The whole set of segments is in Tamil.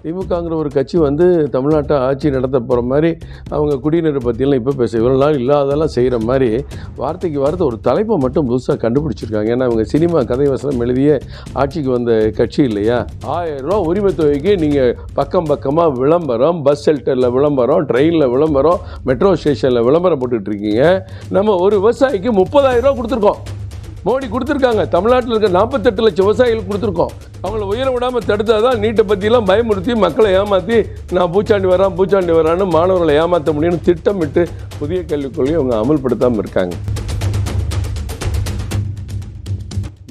திமுகங்கிற ஒரு கட்சி வந்து தமிழ்நாட்டை ஆட்சி நடத்த போகிற மாதிரி அவங்க குடிநீரை பற்றியெல்லாம் இப்போ பேச இவ்வளோ நாள் இல்லாதெல்லாம் செய்கிற மாதிரி வார்த்தைக்கு வார்த்தை ஒரு தலைப்பை மட்டும் புதுசாக கண்டுபிடிச்சிருக்காங்க. ஏன்னா அவங்க சினிமா கதை வசனம் எழுதிய ஆட்சிக்கு வந்த கட்சி இல்லையா. 1000 ரூபா உரிமை தொகைக்கு நீங்கள் பக்கம் பக்கமாக விளம்பரம், பஸ் ஷெல்டரில் விளம்பரம், ட்ரெயினில் விளம்பரம், மெட்ரோ ஸ்டேஷனில் விளம்பரம் போட்டுட்ருக்கீங்க. நம்ம ஒரு விவசாயிக்கு 30,000 ரூபா கொடுத்துருக்கோம். மோடி கொடுத்துருக்காங்க. தமிழ்நாட்டில் இருக்க 48 லட்சம் விவசாயிகள் கொடுத்துருக்கோம். அவங்கள உயர விடாமல் தடுத்தால் தான் நீட்டை பற்றிலாம் பயமுறுத்தி மக்களை ஏமாற்றி நான் பூச்சாண்டி வரான்னு மாணவர்களை ஏமாற்ற முடியும்னு திட்டமிட்டு புதிய கல்விக் கொள்கையை அவங்க அமல்படுத்தாமல் இருக்காங்க.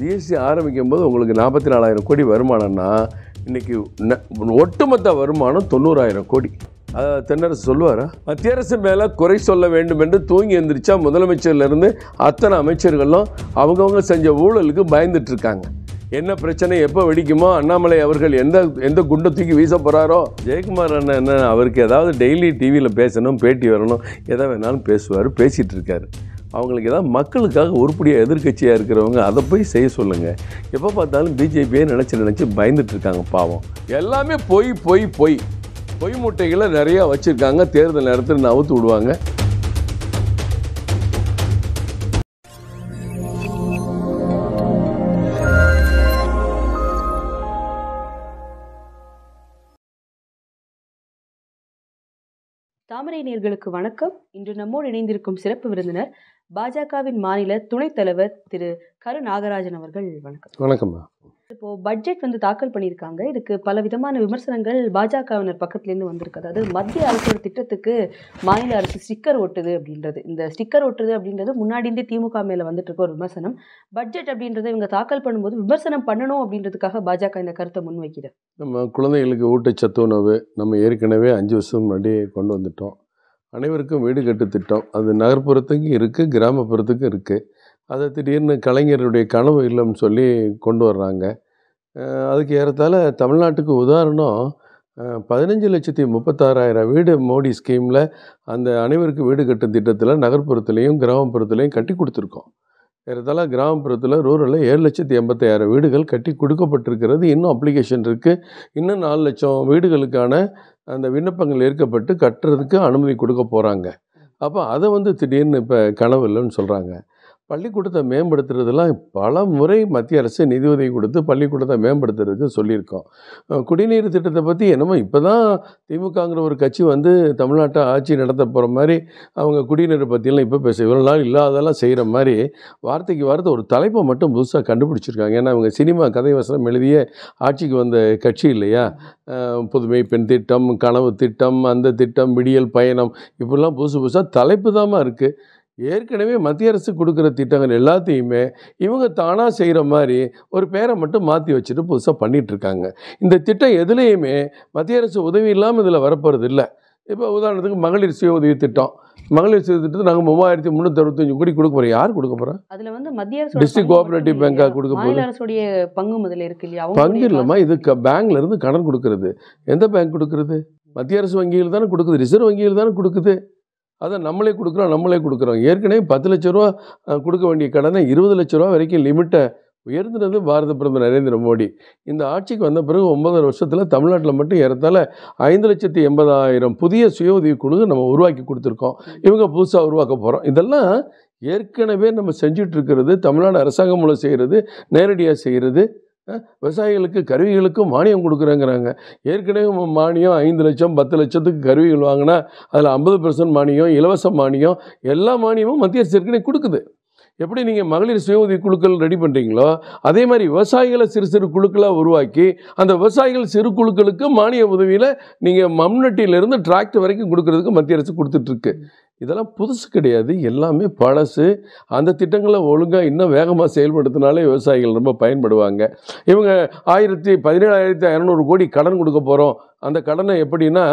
ஜிஎஸ்டி ஆரம்பிக்கும் போது உங்களுக்கு 44,000 கோடி வருமானம்னா இன்றைக்கி ஒட்டுமொத்த வருமானம் 90,000 கோடி. தென்னரசு சொல்லுவாரா? மத்திய அரசு மேலே குறை சொல்ல வேண்டும் என்று தூங்கி எழுந்திரிச்சா முதலமைச்சர்லேருந்து அத்தனை அமைச்சர்களும் அவங்கவுங்க செஞ்ச ஊழலுக்கு பயந்துட்டு இருக்காங்க. என்ன பிரச்சனை எப்போ வெடிக்குமோ, அண்ணாமலை அவர்கள் எந்த குண்டை தூக்கி வீச போகிறாரோ. ஜெயக்குமார் அண்ணன் என்ன, அவருக்கு ஏதாவது டெய்லி டிவியில் பேசணும், பேட்டி வரணும், எதை வேணாலும் பேசுவார், பேசிகிட்டு இருக்காரு. அவங்களுக்கு ஏதாவது மக்களுக்காக உருப்படியாக எதிர்கட்சியாக இருக்கிறவங்க அதை போய் செய்ய சொல்லுங்கள். எப்போ பார்த்தாலும் பிஜேபியை நினச்சி பயந்துட்டு இருக்காங்க. பாவம், எல்லாமே பொய் மூட்டைகளை நிறையா வச்சுருக்காங்க. தேர்தல் நேரத்தில் நவுத்து விடுவாங்க. தாமரை நேயர்களுக்கு வணக்கம். இன்று நம்மோடு இணைந்திருக்கும் சிறப்பு விருந்தினர் பாஜகவின் மாநில துணைத் தலைவர் திரு கரு நாகராஜன் அவர்கள். வணக்கம். வணக்கம். இப்போ பட்ஜெட் தாக்கல் பண்ணியிருக்காங்க. இதுக்கு பல விதமான விமர்சனங்கள் பாஜகவினர் பக்கத்துலேருந்து வந்திருக்கு. அதாவது மத்திய அரசோட திட்டத்துக்கு மாநில அரசு ஸ்டிக்கர் ஒட்டுது அப்படின்றது. இந்த ஸ்டிக்கர் ஒட்டுது அப்படின்றது முன்னாடி இருந்தே திமுக மேலே வந்துட்டு இருக்க ஒரு விமர்சனம். பட்ஜெட் அப்படின்றத இவங்க தாக்கல் பண்ணும்போது விமர்சனம் பண்ணணும் அப்படின்றதுக்காக பாஜக இந்த கருத்தை முன்வைக்கிறது. நம்ம குழந்தைகளுக்கு ஊட்டச்சத்து உணவு நம்ம ஏற்கனவே 5 வருஷம் முன்னாடி கொண்டு வந்துட்டோம். அனைவருக்கும் வீடு கட்டு திட்டம் அது நகர்ப்புறத்துக்கும் இருக்குது, கிராமப்புறத்துக்கும் இருக்குது. அதை திடீர்னு கலைஞருடைய கனவு இல்லைன்னு சொல்லி கொண்டு வர்றாங்க. அதுக்கு ஏறத்தாழ தமிழ்நாட்டுக்கு உதாரணம் 15,36,000 வீடு மோடி ஸ்கீமில் அந்த அனைவருக்கு வீடு கட்டும் திட்டத்தில் நகர்ப்புறத்துலேயும் கிராமப்புறத்துலேயும் கட்டி கொடுத்துருக்கோம். ஏறத்தாழ கிராமப்புறத்தில் ரூரலில் 7,85,000 வீடுகள் கட்டி கொடுக்கப்பட்டிருக்கிறது. இன்னும் அப்ளிகேஷன் இருக்குது. இன்னும் 4 லட்சம் வீடுகளுக்கான அந்த விண்ணப்பங்கள் ஏற்கப்பட்டு கட்டுறதுக்கு அனுமதி கொடுக்க போகிறாங்க. அப்போ அதை திடீர்னு இப்போ கனவு இல்லைன்னு சொல்கிறாங்க. பள்ளிக்கூடத்தை மேம்படுத்துறதுலாம் பல முறை மத்திய அரசு நிதி உதவி கொடுத்து பள்ளிக்கூடத்தை மேம்படுத்துறதுக்கு சொல்லியிருக்கோம். குடிநீர் திட்டத்தை பற்றி என்னமோ இப்போ தான் திமுகங்கிற ஒரு கட்சி தமிழ்நாட்டை ஆட்சி நடத்த போகிற மாதிரி அவங்க குடிநீரை பற்றியெல்லாம் இப்போ பேச இவ்வளோ நாள் இல்லாதெல்லாம் செய்கிற மாதிரி வார்த்தைக்கு வார்த்தை ஒரு தலைப்பை மட்டும் புதுசாக கண்டுபிடிச்சிருக்காங்க. ஏன்னா அவங்க சினிமா கதை வசனம் எழுதிய ஆட்சிக்கு வந்த கட்சி இல்லையா. புதுமை பெண் திட்டம், கனவு திட்டம், அந்த திட்டம், விடியல் பயணம், இப்படிலாம் புதுசாக தலைப்பு தாமா இருக்குது. ஏற்கனவே மத்திய அரசு கொடுக்குற திட்டங்கள் எல்லாத்தையுமே இவங்க தானாக செய்கிற மாதிரி ஒரு பேரை மட்டும் மாற்றி வச்சுட்டு புதுசாக பண்ணிகிட்ருக்காங்க. இந்த திட்டம் எதுலேயுமே மத்திய அரசு உதவி இல்லாமல் இதில் வரப்போகிறது இல்லை. இப்போ உதாரணத்துக்கு மகளிர் சுய உதவி திட்டம். மகளிர் சுய திட்டத்தை நாங்கள் 3,365 கோடி கொடுக்க போகிறோம். யார் கொடுக்க போகிறோம்? அதில் மத்திய அரசு டிஸ்ட்ரிக்ட் கோஆபரேட்டிவ் பேங்காக கொடுக்க போகிறோம். அரசுடைய பங்கு முதல்ல இருக்கு இல்லையா? பங்கு இல்லைம்மா, இது பேங்க்லேருந்து கடன் கொடுக்கறது. எந்த பேங்க் கொடுக்குறது? மத்திய அரசு வங்கியில் தானே கொடுக்குது, ரிசர்வ் வங்கியில் தானே கொடுக்குது. அதை நம்மளே கொடுக்குறோம். ஏற்கனவே 10 லட்ச ரூபா கொடுக்க வேண்டிய கடனை 20 லட்ச ரூபா வரைக்கும் லிமிட்டை உயர்த்தினது பாரத பிரதமர் நரேந்திர மோடி. இந்த ஆட்சிக்கு வந்த பிறகு 9 வருஷத்தில் தமிழ்நாட்டில் மட்டும் ஏறத்தாழ 5,80,000 புதிய சுய உதவி குழு நம்ம உருவாக்கி கொடுத்துருக்கோம். இவங்க புதுசாக உருவாக்க போகிறோம். இதெல்லாம் ஏற்கனவே நம்ம செஞ்சுட்டு இருக்கிறது. தமிழ்நாடு அரசாங்கம் மூலம் செய்கிறது, நேரடியாக செய்கிறது. விவசாயிகளுக்கு கருவிகளுக்கும் மானியம் கொடுக்குறேங்கிறாங்க. ஏற்கனவே மானியம் 5 லட்சம் 10 லட்சத்துக்கு கருவிகள் வாங்கினா அதில் 50% மானியம், இலவச மானியம், எல்லா மானியமும் மத்திய அரசு ஏற்கனவே கொடுக்குது. எப்படி நீங்கள் மகளிர் சுய உதவி குழுக்கள் ரெடி பண்ணுறீங்களோ அதே மாதிரி விவசாயிகளை சிறு குழுக்களாக உருவாக்கி அந்த விவசாயிகள் சிறு குழுக்களுக்கு மானிய உதவியில் நீங்கள் மம்நட்டியிலேருந்து டிராக்டர் வரைக்கும் கொடுக்கறதுக்கு மத்திய அரசு கொடுத்துட்ருக்கு. இதெல்லாம் புதுசு கிடையாது, எல்லாமே பழசு. அந்த திட்டங்களை ஒழுங்காக இன்னும் வேகமாக செயல்படுத்தினாலே விவசாயிகள் ரொம்ப பயன்படுவாங்க. இவங்க 17,500 கோடி கடன் கொடுக்க போகிறோம். அந்த கடனை எப்படின்னா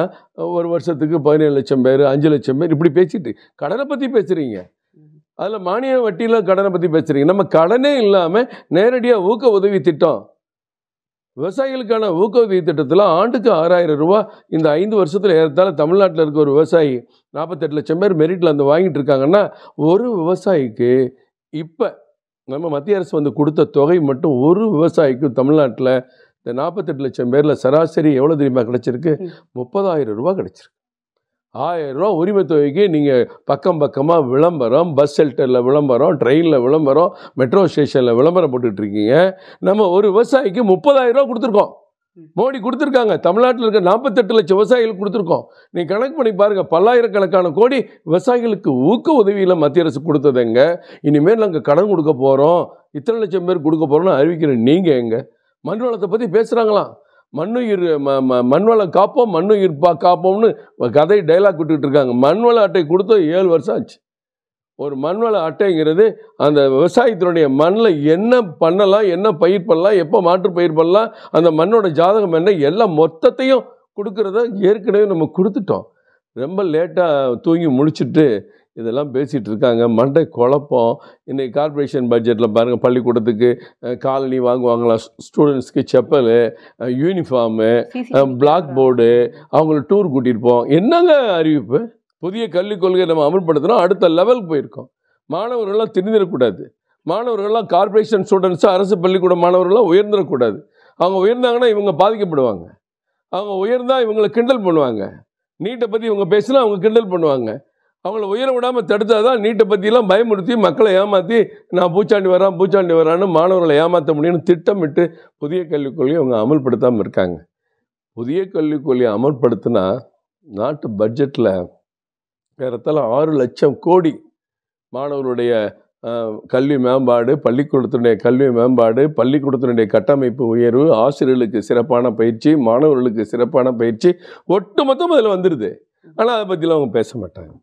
ஒரு வருஷத்துக்கு 17 லட்சம் பேர், 5 லட்சம் பேர் இப்படி பேசிட்டு கடனை பற்றி பேசுகிறீங்க. அதில் மானிய வட்டியில் கடனை பற்றி பேசுகிறீங்க. நம்ம கடனே இல்லாமல் நேரடியாக ஊக்க உதவி திட்டம், விவசாயிகளுக்கான ஊக்குவிப்பு திட்டத்தில் ஆண்டுக்கு 6,000 ரூபா இந்த 5 வருஷத்தில் ஏறத்தாழ தமிழ்நாட்டில் இருக்க ஒரு விவசாயி 48 லட்சம் பேர் மெரிட்டில் வாங்கிட்டு இருக்காங்கன்னா ஒரு விவசாயிக்கு இப்போ நம்ம மத்திய அரசு கொடுத்த தொகை மட்டும் ஒரு விவசாயிக்கு தமிழ்நாட்டில் இந்த 48 லட்சம் பேரில் சராசரி எவ்வளோ தெரியுமா கிடச்சிருக்கு? 30,000 ரூபா கிடச்சிருக்கு. 1000 ரூபா உரிமை தொகைக்கு நீங்கள் பக்கமாக விளம்பரம், பஸ் ஷெல்டரில் விளம்பரம், ட்ரெயினில் விளம்பரம், மெட்ரோ ஸ்டேஷனில் விளம்பரம் போட்டுட்ருக்கீங்க. நம்ம ஒரு விவசாயிக்கு 30,000 ரூபா கொடுத்துருக்கோம். மோடி கொடுத்துருக்காங்க. தமிழ்நாட்டில் இருக்க 48 லட்சம் விவசாயிகளுக்கு கொடுத்துருக்கோம். நீங்கள் கணக்கு பண்ணி பாருங்கள். பல்லாயிரக்கணக்கான கோடி விவசாயிகளுக்கு ஊக்க உதவியில் மத்திய அரசு கொடுத்ததுங்க. இனிமேல் நாங்கள் கடன் கொடுக்க போகிறோம், இத்தனை லட்சம் பேர் கொடுக்க போகிறோம்னு அறிவிக்கிற நீங்கள் எங்க? மண் வளத்தை பற்றி பேசுகிறாங்களாம். மண்ணுயிர் மண்வளம் காப்போம், மண்ணுயிர் காப்போம்னு கதை டைலாக் விட்டுக்கிட்டு இருக்காங்க. மண்வள அட்டை கொடுத்து 7 வருஷம் ஆச்சு. ஒரு மண்வள அட்டைங்கிறது அந்த விவசாயத்தினுடைய மண்ணில் என்ன பண்ணலாம், என்ன பயிர் பண்ணலாம், எப்போ மாற்று பயிர் பண்ணலாம், அந்த மண்ணோட ஜாதகம் என்ன, எல்லாம் மொத்தத்தையும் கொடுக்குறத ஏற்கனவே நம்ம கொடுத்துட்டோம். ரொம்ப லேட்டாக தூங்கி முழிச்சிட்டு இதெல்லாம் பேசிகிட்டு இருக்காங்க. மண்டை குழப்பம். இன்றைக்கி கார்ப்பரேஷன் பட்ஜெட்டில் பாருங்கள், பள்ளிக்கூடத்துக்கு காலனி வாங்குவாங்களா, ஸ்டூடெண்ட்ஸ்க்கு செப்பல், யூனிஃபார்மு, பிளாக் போர்டு, அவங்கள டூர் கூட்டிகிட்டு போவோம். என்னங்க அறிவிப்பு? புதிய கல்விக் கொள்கையை நம்ம அமல்படுத்தினோம், அடுத்த லெவலுக்கு போயிருக்கோம். மாணவர்கள்லாம் திருந்திடக்கூடாது. மாணவர்கள்லாம் கார்ப்பரேஷன் ஸ்டூடெண்ட்ஸு, அரசு பள்ளிக்கூட மாணவர்கள்லாம் உயர்ந்துடக்கூடாது. அவங்க உயர்ந்தாங்கன்னா இவங்க பாதிக்கப்படுவாங்க. அவங்க உயர்ந்தால் இவங்களை கிண்டல் பண்ணுவாங்க. நீட்டை பற்றி இவங்க பேசினா அவங்க கிண்டல் பண்ணுவாங்க. அவங்கள உயர விடாமல் தடுத்தால் தான் நீட்டை பற்றிலாம் பயமுறுத்தி மக்களை ஏமாற்றி நான் பூச்சாண்டி வரான்னு மாணவர்களை ஏமாற்ற முடியும்னு திட்டமிட்டு புதிய கல்விக் கொள்கையை அவங்க அமல்படுத்தாமல் இருக்காங்க. புதிய கல்விக் கொள்கையை அமல்படுத்தினா நாட்டு பட்ஜெட்டில் ஏறத்தாழ 6 லட்சம் கோடி மாணவர்களுடைய கல்வி மேம்பாடு, பள்ளிக்கூடத்தினுடைய கல்வி மேம்பாடு, பள்ளிக்கூடத்தினுடைய கட்டமைப்பு உயர்வு, ஆசிரியர்களுக்கு சிறப்பான பயிற்சி, மாணவர்களுக்கு சிறப்பான பயிற்சி, ஒட்டுமொத்தம் அதில் வந்துடுது. ஆனால் அதை பற்றிலாம் அவங்க பேச மாட்டாங்க.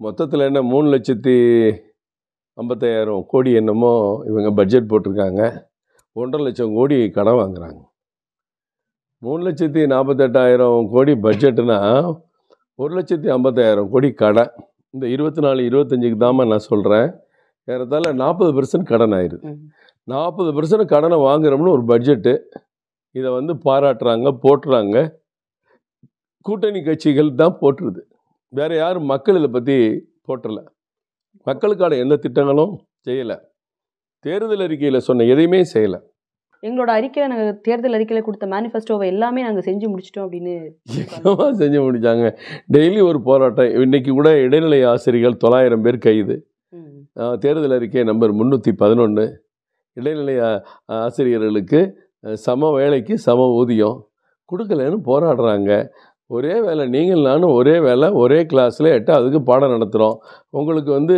மொத்தத்தில் என்ன 3,50,000 கோடி என்னமோ இவங்க பட்ஜெட் போட்டிருக்காங்க. 1.5 லட்சம் கோடி கடன் வாங்குறாங்க. 3,48,000 கோடி பட்ஜெட்டுனா 1,50,000 கோடி கடன். இந்த 24, 25க்கு தாம்மா நான் சொல்கிறேன். ஏறத்தாழ 40% கடன் ஆயிடுது. 40% கடனை வாங்குறோம்னு ஒரு பட்ஜெட்டு. இதை வந்து பாராட்டுறாங்க, போட்டுறாங்க. கூட்டணி கட்சிகள் தான் போட்டுருது. வேறு யாரும் மக்கள் இதை பற்றி போட்டலை. மக்களுக்கான எந்த திட்டங்களும் செய்யலை. தேர்தல் அறிக்கையில் சொன்ன எதையுமே செய்யலை. எங்களோட அறிக்கையில் நாங்கள் தேர்தல் அறிக்கையில் கொடுத்த மேனிஃபெஸ்டோவை எல்லாமே நாங்கள் செஞ்சு முடிச்சிட்டோம் அப்படின்னு செஞ்சு முடித்தாங்க. டெய்லி ஒரு போராட்டம். இன்றைக்கி கூட இடைநிலை ஆசிரியர்கள் 900 பேர் கைது. தேர்தல் அறிக்கை நம்பர் 311. இடைநிலை ஆசிரியர்களுக்கு சம வேலைக்கு சம ஊதியம் கொடுக்கலன்னு போராடுறாங்க. ஒரே வேலை, நீங்கள் நானும் ஒரே வேலை, ஒரே கிளாஸில் 8ஆவதுக்கு பாடம் நடத்துகிறோம். உங்களுக்கு வந்து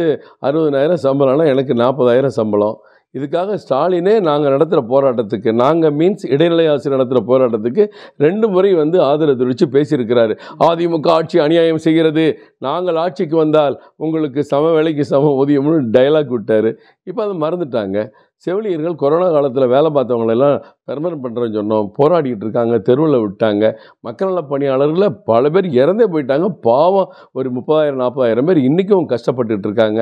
60,000 சம்பளம்னா எனக்கு 40,000 சம்பளம். இதுக்காக ஸ்டாலினே நாங்கள் நடத்துகிற போராட்டத்துக்கு, நாங்கள் மீன்ஸ் இடைநிலை ஆசிரியர் நடத்துகிற போராட்டத்துக்கு 2 முறை வந்து ஆதரவு தெரிவித்து பேசியிருக்கிறாரு. அதிமுக ஆட்சி அநியாயம் செய்கிறது, நாங்கள் ஆட்சிக்கு வந்தால் உங்களுக்கு சம வேலைக்கு சம ஊதியம்னு டைலாக் விட்டார். இப்போ அதை மறந்துட்டாங்க. செவிலியர்கள் கொரோனா காலத்தில் வேலை பார்த்தவங்களெல்லாம் பெர்மனன்ட் பண்ணுறேன்னு சொன்னோம், போராடிக்கிட்டு இருக்காங்க, தெருவில் விட்டாங்க. மக்கள் நல பணியாளர்களில் பல பேர் இறந்தே போயிட்டாங்க. பாவம், ஒரு 30,000-40,000 பேர் இன்றைக்கும் கஷ்டப்பட்டுட்டு இருக்காங்க.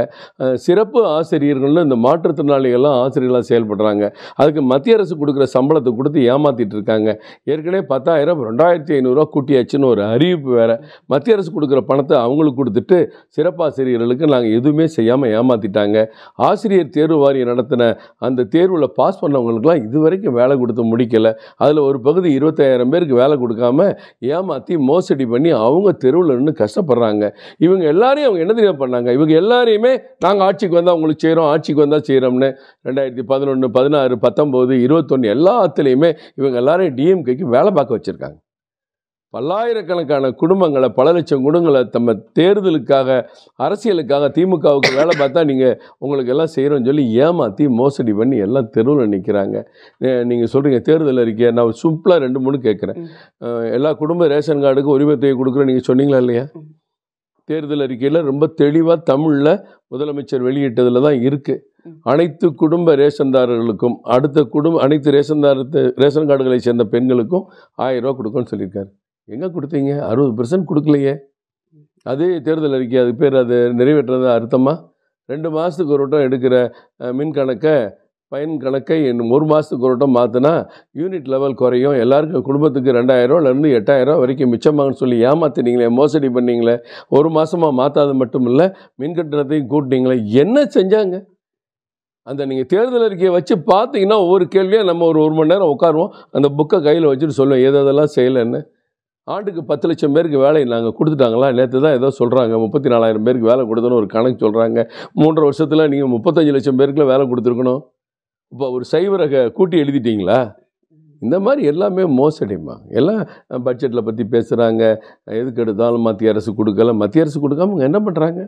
சிறப்பு ஆசிரியர்கள்னு இந்த மாற்றுத்திறனாளிகள்லாம் ஆசிரியர்களாக செயல்படுறாங்க. அதுக்கு மத்திய அரசு கொடுக்குற சம்பளத்தை கொடுத்து ஏமாற்றிட்டு இருக்காங்க. ஏற்கனவே 10,000 2,500 கூட்டியாச்சுன்னு ஒரு அறிவிப்பு வேறு. மத்திய அரசு கொடுக்குற பணத்தை அவங்களுக்கு கொடுத்துட்டு சிறப்பாசிரியர்களுக்கு நாங்கள் எதுவுமே செய்யாமல் ஏமாற்றிட்டாங்க. ஆசிரியர் தேர்வு வாரியம் நடத்தின அந்த தேர்வில் பாஸ் பண்ணவங்களுக்குலாம் இதுவரைக்கும் வேலை கொடுத்து முடிக்கலை. அதில் ஒரு பகுதி 25,000 பேருக்கு வேலை கொடுக்காம ஏமாற்றி மோசடி பண்ணி அவங்க தெருவில் நின்று கஷ்டப்படுறாங்க. இவங்க எல்லாரையும் அவங்க என்ன தெரியாமல் பண்ணாங்க? இவங்க எல்லாரையுமே நாங்கள் ஆட்சிக்கு வந்தால் உங்களுக்கு செய்கிறோம், ஆட்சிக்கு வந்தால் செய்கிறோம்னு 2011, 16, 19, 21 எல்லாத்துலேயுமே இவங்க எல்லாரையும் டிஎம்கேக்கு வேலை பார்க்க வச்சுருக்காங்க. பல்லாயிரக்கணக்கான குடும்பங்களை, பல லட்சம் குடும்பங்களை தம்ம தேர்தலுக்காக, அரசியலுக்காக திமுகவுக்கு வேலை பார்த்தா நீங்கள் உங்களுக்கு எல்லாம் செய்கிறோன்னு சொல்லி ஏமாற்றி மோசடி பண்ணி எல்லாம் தெருவில் நிற்கிறாங்க. நீங்கள் சொல்கிறீங்க தேர்தல் அறிக்கை, நான் சிம்பிளாக 2-3 கேட்குறேன். எல்லா குடும்ப ரேஷன் கார்டுக்கு உரிமை தொகை கொடுக்குறோம் நீங்கள் சொன்னீங்களா இல்லையா? தேர்தல் அறிக்கையில் ரொம்ப தெளிவாக தமிழில் முதலமைச்சர் வெளியிட்டதில் தான் இருக்குது. அனைத்து குடும்ப ரேஷன்தாரர்களுக்கும் அனைத்து ரேஷன் கார்டுகளை சேர்ந்த பெண்களுக்கும் 1000 ரூபா கொடுக்குன்னு சொல்லியிருக்காரு. எங்கே கொடுத்தீங்க? 60% கொடுக்கலையே. அதே தேர்தல் அறிக்கை, அது பேர் அது நிறைவேற்றுறது அர்த்தமா? 2 மாதத்துக்கு ஒரு வட்டம் எடுக்கிற மின் கணக்கை, பயன் கணக்கை 1 மாதத்துக்கு ஒரு வட்டம் மாற்றினா யூனிட் லெவல் குறையும், எல்லாருக்கும் குடும்பத்துக்கு 2,000 ரூபாலேருந்து 8,000 ரூபா வரைக்கும் மிச்சமாகன்னு சொல்லி ஏமாற்றினீங்களே, மோசடி பண்ணிங்களே. 1 மாதமாக மாற்றாது மட்டும் இல்லை, மின் கட்டணத்தையும் கூட்டினீங்களே. என்ன செஞ்சாங்க? அந்த நீங்கள் தேர்தல் அறிக்கையை வச்சு பார்த்தீங்கன்னா ஒவ்வொரு கேள்வியாக நம்ம ஒரு மணி நேரம் உட்காருவோம், அந்த புக்கை கையில் வச்சுட்டு சொல்லுவோம் எதெல்லாம் செய்யலைன்னு. ஆண்டுக்கு 10 லட்சம் பேருக்கு வேலை நாங்கள் கொடுத்துட்டாங்களா? நேற்று தான் ஏதோ சொல்கிறாங்க 34,000 பேருக்கு வேலை கொடுத்தோன்னு ஒரு கணக்கு சொல்கிறாங்க. 3.5 வருஷத்தில் நீங்கள் 35 லட்சம் பேருக்குள்ள வேலை கொடுத்துருக்கணும். இப்போ ஒரு சைவரக கூட்டி எழுதிட்டீங்களா? இந்த மாதிரி எல்லாமே மோசடிமா. எல்லாம் பட்ஜெட்டில் பற்றி பேசுகிறாங்க, எதுக்கு எடுத்தாலும் மத்திய அரசு கொடுக்கல. மத்திய அரசு கொடுக்காம அவங்க என்ன பண்ணுறாங்க?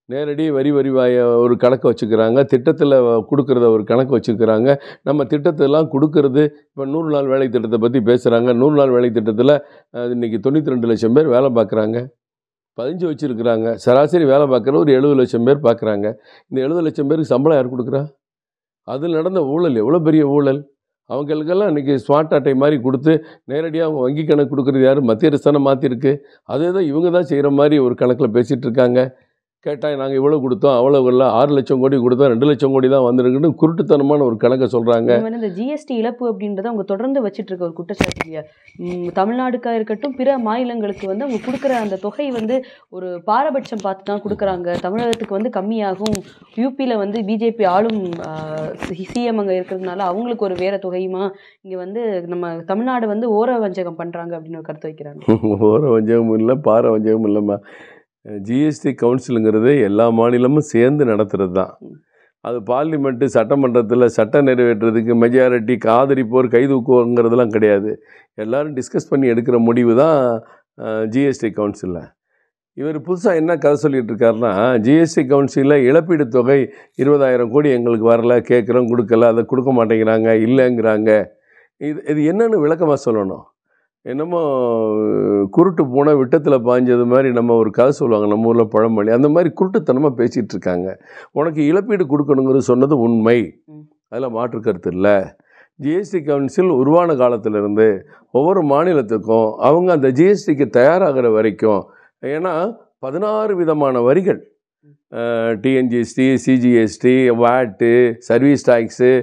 நேரடி வரிவாய ஒரு கணக்கு வச்சுக்கிறாங்க, திட்டத்தில் கொடுக்குறத ஒரு கணக்கு வச்சுக்கிறாங்க. நம்ம திட்டத்தெல்லாம் கொடுக்கறது இப்போ 100 நாள் வேலை திட்டத்தை பற்றி பேசுகிறாங்க. 100 நாள் வேலை திட்டத்தில் இன்றைக்கி 92 லட்சம் பேர் வேலை பார்க்குறாங்க, 15 வச்சுருக்குறாங்க. சராசரி வேலை பார்க்குற ஒரு 70 லட்சம் பேர் பார்க்குறாங்க. இந்த 70 லட்சம் பேருக்கு சம்பளம் யார் கொடுக்குறா? அதில் நடந்த ஊழல் எவ்வளோ பெரிய ஊழல்! அவங்களுக்கெல்லாம் இன்றைக்கி ஸ்மார்ட் அட்டை மாதிரி கொடுத்து நேரடியாக அவங்க வங்கி கணக்கு கொடுக்குறது யார்? மத்திய அரசு தானே மாற்றிருக்கு. அதே தான் இவங்க தான் செய்கிற மாதிரி ஒரு கணக்கில் பேசிகிட்டு இருக்காங்க. கேட்டால் நாங்கள் இவ்வளோ கொடுத்தோம், அவ்வளோ இல்லை, 6 லட்சம் கோடி கொடுத்தோம், 2 லட்சம் கோடி தான் வந்திருக்குன்னு குருட்டுத்தனமான ஒரு கணக்கை சொல்கிறாங்க. இந்த ஜிஎஸ்டி இழப்பு அப்படின்றத அவங்க தொடர்ந்து வச்சுட்டு இருக்க ஒரு குற்றச்சாட்டு இல்லையா? தமிழ்நாடுக்காக இருக்கட்டும், பிற மாநிலங்களுக்கு வந்து அவங்க கொடுக்குற அந்த தொகை வந்து ஒரு பாரபட்சம் பார்த்து தான் கொடுக்குறாங்க. தமிழகத்துக்கு வந்து கம்மியாகும், யூபியில் வந்து பிஜேபி ஆளும் சிஎம் அங்கே இருக்கிறதுனால அவங்களுக்கு ஒரு வேற தொகையுமா, இங்கே வந்து நம்ம தமிழ்நாடு வந்து ஓர வஞ்சகம் பண்ணுறாங்க அப்படின்னு ஒரு கருத்து வைக்கிறாங்க. ஓர வஞ்சகமும் இல்லை, பார வஞ்சகமும் இல்லைம்மா. ஜிஎஸ்டி கவுன்சிலுங்கிறது எல்லா மாநிலமும் சேர்ந்து நடத்துகிறது தான். அது பார்லிமெண்ட்டு சட்டமன்றத்தில் சட்டம் நிறைவேற்றுறதுக்கு மெஜாரிட்டி ஆதரிப்போர் கைதூக்குவோங்கிறதுலாம் கிடையாது. எல்லோரும் டிஸ்கஸ் பண்ணி எடுக்கிற முடிவு தான் ஜிஎஸ்டி கவுன்சிலில். இவர் புதுசாக என்ன கதை சொல்லிகிட்டு இருக்காருன்னா, ஜிஎஸ்டி கவுன்சிலில் இழப்பீடு தொகை 20,000 கோடி எங்களுக்கு வரல, கேட்குறோம் கொடுக்கல, அதை கொடுக்க மாட்டேங்கிறாங்க, இல்லைங்கிறாங்க. இது என்னன்னு விளக்கமாக சொல்லணும். என்னமோ குருட்டு போனால் விட்டத்தில் பாய்ஞ்சது மாதிரி நம்ம ஒரு கதை சொல்லுவாங்க நம்ம ஊரில் பழமொழி. அந்த மாதிரி குருட்டுத்தனமாக பேசிகிட்டு இருக்காங்க. உனக்கு இழப்பீடு கொடுக்கணுங்கிறது சொன்னது உண்மை, அதில் மாற்று கருத்து இல்லை. ஜிஎஸ்டி கவுன்சில் உருவான காலத்திலிருந்து ஒவ்வொரு மாநிலத்துக்கும் அவங்க அந்த ஜிஎஸ்டிக்கு தயாராகிற வரைக்கும், ஏன்னா 16 விதமான வரிகள், டிஎன்ஜிஎஸ்டி, சிஜிஎஸ்டி, வாட்டு, சர்வீஸ் டேக்ஸு,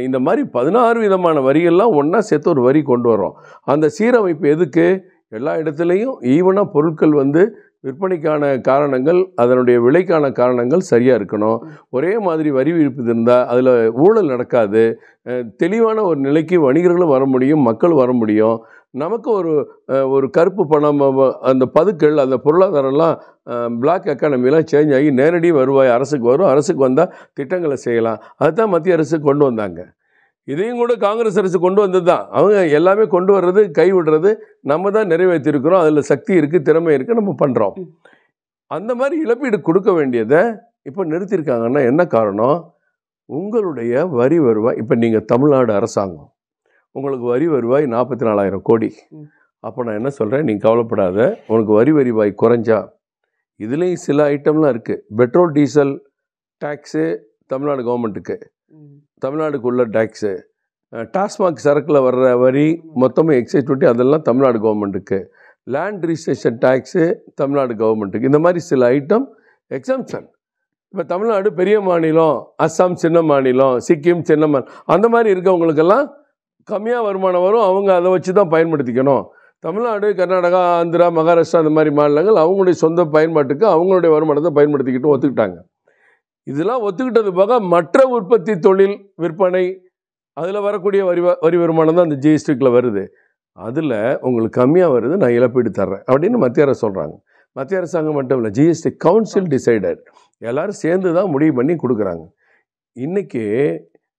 இந்த மாதிரி 16 விதமான வரியெல்லாம் ஒன்றா சேர்த்து ஒரு வரி கொண்டு வரோம். அந்த சீரமைப்பு எதுக்கு? எல்லா இடத்துலையும் ஈவனாக பொருட்கள் வந்து விற்பனைக்கான காரணங்கள், அதனுடைய விலைக்கான காரணங்கள் சரியாக இருக்கணும். ஒரே மாதிரி வரி விதிப்பு இருந்தால் அதில் ஊழல் நடக்காது. தெளிவான ஒரு நிலைக்கு வணிகர்களும் வர முடியும், மக்கள் வர முடியும். நமக்கு ஒரு கருப்பு பணம், அந்த பதுக்கள், அந்த பொருளாதாரம்லாம் பிளாக் எக்கானமிலாம் சேஞ்ச் ஆகி நேரடி வருவாய் அரசுக்கு வரும். அரசுக்கு வந்தால் திட்டங்களை செய்யலாம். அதுதான் மத்திய அரசு கொண்டு வந்தாங்க. இதையும் கூட காங்கிரஸ் அரசு கொண்டு வந்தது தான். அவங்க எல்லாமே கொண்டு வர்றது, கைவிடுறது நம்ம தான் நிறைவேற்றிருக்கிறோம். அதில் சக்தி இருக்குது, திறமை இருக்குது, நம்ம பண்ணுறோம். அந்த மாதிரி இழப்பீடு கொடுக்க வேண்டியதை இப்போ நிறுத்தியிருக்காங்கன்னா என்ன காரணம்? உங்களுடைய வரி வருவாய், இப்போ நீங்கள் தமிழ்நாடு அரசாங்கம், உங்களுக்கு வரி வருவாய் 44,000 கோடி. அப்போ நான் என்ன சொல்கிறேன், நீங்கள் கவலைப்படாத, உனக்கு வரிவாய் குறைஞ்சா, இதுலேயும் சில ஐட்டம்லாம் இருக்குது. பெட்ரோல் டீசல் டேக்ஸு தமிழ்நாடு கவர்மெண்ட்டுக்கு, தமிழ்நாடுக்கு உள்ள டேக்ஸு, டாஸ்மாக் சரக்கில் வர்ற வரி மொத்தமாக எக்ஸைஸ் டியூட்டி அதெல்லாம் தமிழ்நாடு கவர்மெண்ட்டுக்கு, லேண்ட் ரிஜிஸ்ட்ரேஷன் டேக்ஸு தமிழ்நாடு கவர்மெண்ட்டுக்கு. இந்த மாதிரி சில ஐட்டம் எக்ஸம்ஷன். இப்போ தமிழ்நாடு பெரிய மாநிலம், அஸ்ஸாம் சின்ன மாநிலம், சிக்கிம் சின்ன மாநிலம், அந்த மாதிரி இருக்கவங்களுக்கெல்லாம் கம்மியாக வருமானம் வரும். அவங்க அதை வச்சு தான் பயன்படுத்திக்கணும். தமிழ்நாடு, கர்நாடகா, ஆந்திரா, மகாராஷ்டிரா அந்த மாதிரி மாநிலங்கள் அவங்களுடைய சொந்த பயன்பாட்டுக்கு அவங்களுடைய வருமானத்தை பயன்படுத்திக்கிட்டு ஒத்துக்கிட்டாங்க. இதெல்லாம் ஒத்துக்கிட்டது போக மற்ற உற்பத்தி தொழில் விற்பனை அதில் வரக்கூடிய வரி வருமானம் தான் அந்த ஜிஎஸ்டிக்குள்ளே வருது. அதில் உங்களுக்கு கம்மியாக வருது, நான் இழப்பீடு தர்றேன் அப்படின்னு மத்திய அரசு சொல்கிறாங்க. மத்திய அரசாங்கம் மட்டும் இல்லை, ஜிஎஸ்டி கவுன்சில் டிசைடட், எல்லோரும் சேர்ந்து தான் முடிவு பண்ணி கொடுக்குறாங்க. இன்றைக்கி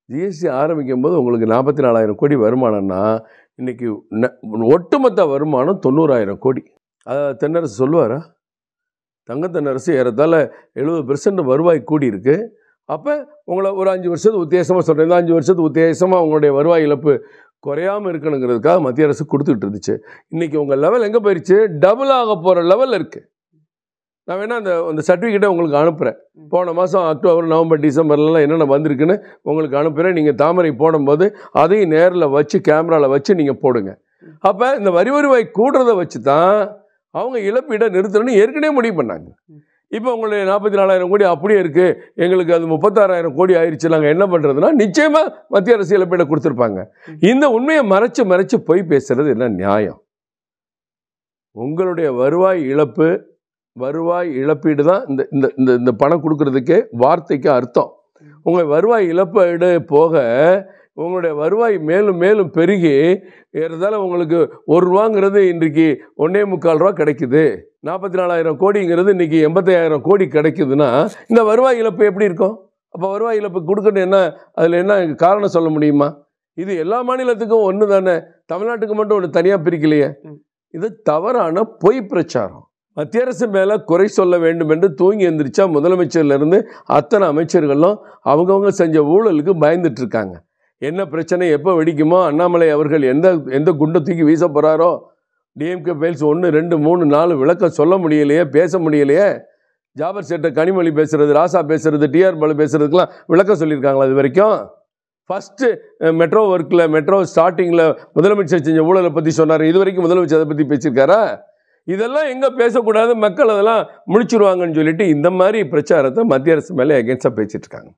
ஜிஎஸ்டி ஆரம்பிக்கும் போது உங்களுக்கு 44,000 கோடி வருமானம்னா, இன்றைக்கி ஒட்டுமொத்த வருமானம் 90,000 கோடி. அதை தென்னரசு சொல்லுவாரா? தென்னரசு ஏறத்தாழ 70% வருவாய் கூடி இருக்குது. அப்போ உங்களை ஒரு 5 வருஷத்துக்கு உத்தேசமாக சொல்கிறேன், இந்த 5 வருஷத்துக்கு உத்தேசமாக உங்களுடைய வருவாய் இழப்பு குறையாமல் இருக்கணுங்கிறதுக்காக மத்திய அரசு கொடுத்துக்கிட்டு இருந்துச்சு. இன்றைக்கி உங்கள் லெவல் எங்கே போயிடுச்சு? டபுள் ஆக போகிற லெவலில் இருக்குது. நான் வேணால் அந்த சர்டிஃபிகேட்டை உங்களுக்கு அனுப்புகிறேன். போன மாதம் அக்டோபர், நவம்பர், டிசம்பர்லாம் என்னென்ன வந்திருக்குன்னு உங்களுக்கு அனுப்புகிறேன். நீங்கள் தாமரை போடும்போது அதையும் நேரில் வச்சு கேமராவில் வச்சு நீங்கள் போடுங்க. அப்போ இந்த வருவாய் கூடுறதை வச்சு தான் அவங்க இழப்பீடை நிறுத்தணும்னு ஏற்கனவே முடிவு பண்ணாங்க. இப்போ உங்களுடைய 44,000 கோடி அப்படியே இருக்குது, எங்களுக்கு அது 36,000 கோடி ஆயிடுச்சு, நாங்கள் என்ன பண்ணுறதுன்னா நிச்சயமாக மத்திய அரசு இழப்பீடை கொடுத்துருப்பாங்க. இந்த உண்மையை மறைச்சு போய் பேசுகிறது என்ன நியாயம்? உங்களுடைய வருவாய் இழப்பீடு தான் இந்த பணம் கொடுக்கறதுக்கே வார்த்தைக்கு அர்த்தம். உங்கள் வருவாய் இழப்பீடு போக உங்களுடைய வருவாய் மேலும் மேலும் பெருகி ஏறதால உங்களுக்கு ₹1 இன்றைக்கு 1.25 ரூபா கிடைக்குது. 44,000 கோடிங்கிறது இன்றைக்கி 85,000 கோடி கிடைக்குதுன்னா இந்த வருவாய் இழப்பு எப்படி இருக்கும்? அப்போ வருவாய் இழப்பு கொடுக்கணும் என்ன, அதில் என்ன காரணம் சொல்ல முடியுமா? இது எல்லா மாநிலத்துக்கும் ஒன்று தானே, தமிழ்நாட்டுக்கு மட்டும் ஒன்று தனியாக பிரிக்கலையே. இது தவறான பொய் பிரச்சாரம். மத்திய அரசு மேலே குறை சொல்ல வேண்டும் என்று தூங்கி எழுந்திரிச்சா முதலமைச்சர்லேருந்து அத்தனை அமைச்சர்களும் அவங்கவுங்க செஞ்ச ஊழலுக்கு பயந்துட்டு இருக்காங்க. என்ன பிரச்சனை எப்போ வெடிக்குமோ, அண்ணாமலை அவர்கள் எந்த குண்டை தூக்கி வீச போகிறாரோ, டிஎம்கே ஃபைல்ஸ் 1 2 3 4 விளக்கம் சொல்ல முடியலையே, பேச முடியலையே. ஜாபர் சேட்டை கனிமொழி பேசுகிறது, ராசா பேசுகிறது, டிஆர் பாலு பேசுகிறதுக்கெலாம் விளக்கம் சொல்லியிருக்காங்களா இது வரைக்கும்? ஃபஸ்ட்டு மெட்ரோ ஒர்க்கில் மெட்ரோ ஸ்டார்டிங்கில் முதலமைச்சர் செஞ்ச ஊழலை பற்றி சொன்னார். இது வரைக்கும் முதலமைச்சர் அதை பற்றி பேசியிருக்காரா? இதெல்லாம் எங்கே பேசக்கூடாது, மக்கள் அதெல்லாம் முடிச்சுடுவாங்கன்னு சொல்லிட்டு இந்த மாதிரி பிரச்சாரத்தை மத்திய அரசு மேலே அகேன்ஸ்டாக பேசிட்டு இருக்காங்க.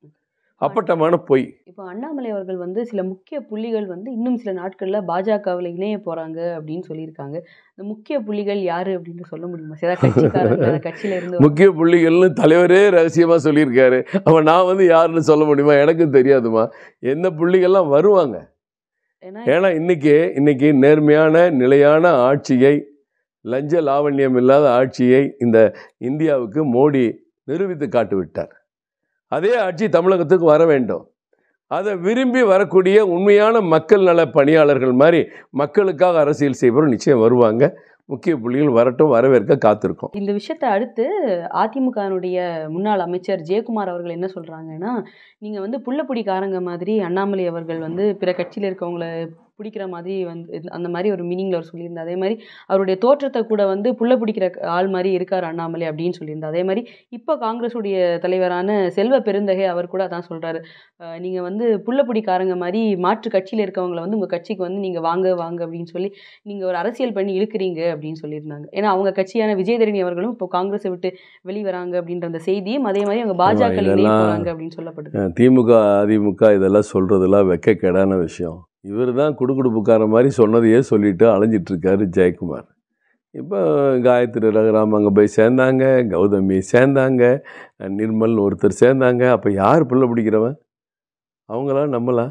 அப்பட்டமான பொய். இப்போ அண்ணாமலை அவர்கள் வந்து சில முக்கிய புள்ளிகள் வந்து இன்னும் சில நாட்களில் பாஜகவில் இணைய போகிறாங்க அப்படின்னு சொல்லியிருக்காங்க. இந்த முக்கிய புள்ளிகள் யார் அப்படின்னு சொல்ல முடியுமா? சில கட்சிக்காரங்க கட்சியில் இருந்து முக்கிய புள்ளிகள்னு தலைவரே ரகசியமாக சொல்லியிருக்காரு. அவன் நான் வந்து யாருன்னு சொல்ல முடியுமா? எனக்கும் தெரியாதுமா எந்த புள்ளிகள்லாம் வருவாங்க. ஏன்னா இன்னைக்கு நேர்மையான நிலையான ஆட்சியை, லஞ்ச லாவண்யம் இல்லாத ஆட்சியை இந்த இந்தியாவுக்கு மோடி நிரூபித்து காட்டுவிட்டார். அதே ஆட்சி தமிழகத்துக்கு வர வேண்டும். அதை விரும்பி வரக்கூடிய உண்மையான மக்கள் நல பணியாளர்கள் மாதிரி மக்களுக்காக அரசியல் செய்பவர் நிச்சயம் வருவாங்க. முக்கிய புள்ளிகள் வரட்டும், வரவேற்க காத்திருக்கோம். இந்த விஷயத்தை அடுத்து அதிமுகனுடைய முன்னாள் அமைச்சர் ஜெயக்குமார் அவர்கள் என்ன சொல்கிறாங்கன்னா, நீங்கள் வந்து புள்ளப்புடிக்காரங்க மாதிரி அண்ணாமலை அவர்கள் வந்து பிற கட்சியில் இருக்கவங்கள பிடிக்கிற மாதிரி வந்து அந்த மாதிரி ஒரு மீனிங்கில் அவர் சொல்லியிருந்தார். அதே மாதிரி அவருடைய தோற்றத்தை கூட வந்து புள்ள பிடிக்கிற ஆள் மாதிரி இருக்கார் அண்ணாமலை அப்படின்னு சொல்லியிருந்தார். அதே மாதிரி இப்போ காங்கிரஸுடைய தலைவரான செல்வ பெருந்தகை அவர் கூட அதான் சொல்கிறாரு, நீங்கள் வந்து புள்ளப்பிடிக்காரங்க மாதிரி மாற்று கட்சியில் இருக்கவங்களை வந்து உங்கள் கட்சிக்கு வந்து நீங்கள் வாங்க அப்படின்னு சொல்லி நீங்கள் ஒரு அரசியல் பண்ணி இழுக்கிறீங்க அப்படின்னு சொல்லியிருந்தாங்க. ஏன்னா அவங்க கட்சியான விஜயதரணி அவர்களும் இப்போ காங்கிரஸை விட்டு வெளிவராங்க அப்படின்ற அந்த செய்தியும் அதே மாதிரி அவங்க பாஜக போகிறாங்க அப்படின்னு சொல்லப்படுது. திமுக அதிமுக இதெல்லாம் சொல்கிறதெல்லாம் வெக்கக்கேடான விஷயம். இவர் தான் குடுகுடுப்புக்கார மாதிரி சொன்னதையே சொல்லிட்டு அலைஞ்சிட்ருக்காரு ஜெயக்குமார். இப்போ காயத்ரி ரகுராம் அங்கே போய் சேர்ந்தாங்க, கௌதமி சேர்ந்தாங்க, நிர்மல் ஒருத்தர் சேர்ந்தாங்க. அப்போ யார் பிள்ளை பிடிக்கிறவன்? அவங்களாம் நம்மளா?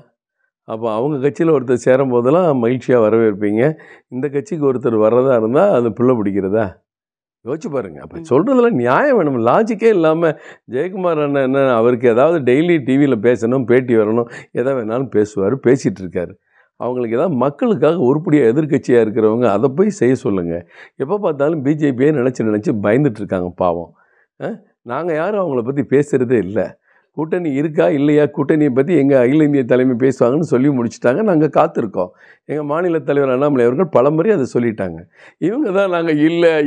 அப்போ அவங்க கட்சியில் ஒருத்தர் சேரும் போதெல்லாம் மகிழ்ச்சியாக வரவேற்பீங்க. இந்த கட்சிக்கு ஒருத்தர் வர்றதா இருந்தால் அது பிள்ளை பிடிக்கிறதா? யோசிச்சு பாருங்கள். அப்போ சொல்கிறதுல நியாயம் வேணும், லாஜிக்கே இல்லாமல் ஜெயக்குமார் அண்ணன் என்ன அவருக்கு ஏதாவது டெய்லி டிவியில் பேசணும், பேட்டி வரணும், எதை வேணாலும் பேசுவார், பேசிகிட்டு இருக்காரு. அவங்களுக்கு ஏதாவது மக்களுக்காக உருப்படியாக எதிர்கட்சியாக இருக்கிறவங்க அதை போய் செய்ய சொல்லுங்கள். எப்போ பார்த்தாலும் பிஜேபியே நினச்சி பயந்துட்டுருக்காங்க பாவம். நாங்கள் யாரும் அவங்கள பற்றி பேசுகிறதே இல்லை. கூட்டணி இருக்கா இல்லையா, கூட்டணியை பற்றி எங்கள் அகில இந்திய தலைமை பேசுவாங்கன்னு சொல்லி முடிச்சுட்டாங்க. நாங்கள் காத்திருக்கோம். எங்கள் மாநில தலைவர் அண்ணாமலை அவர்கள் பலமுறை அதை சொல்லிட்டாங்க. இவங்க தான் நாங்கள்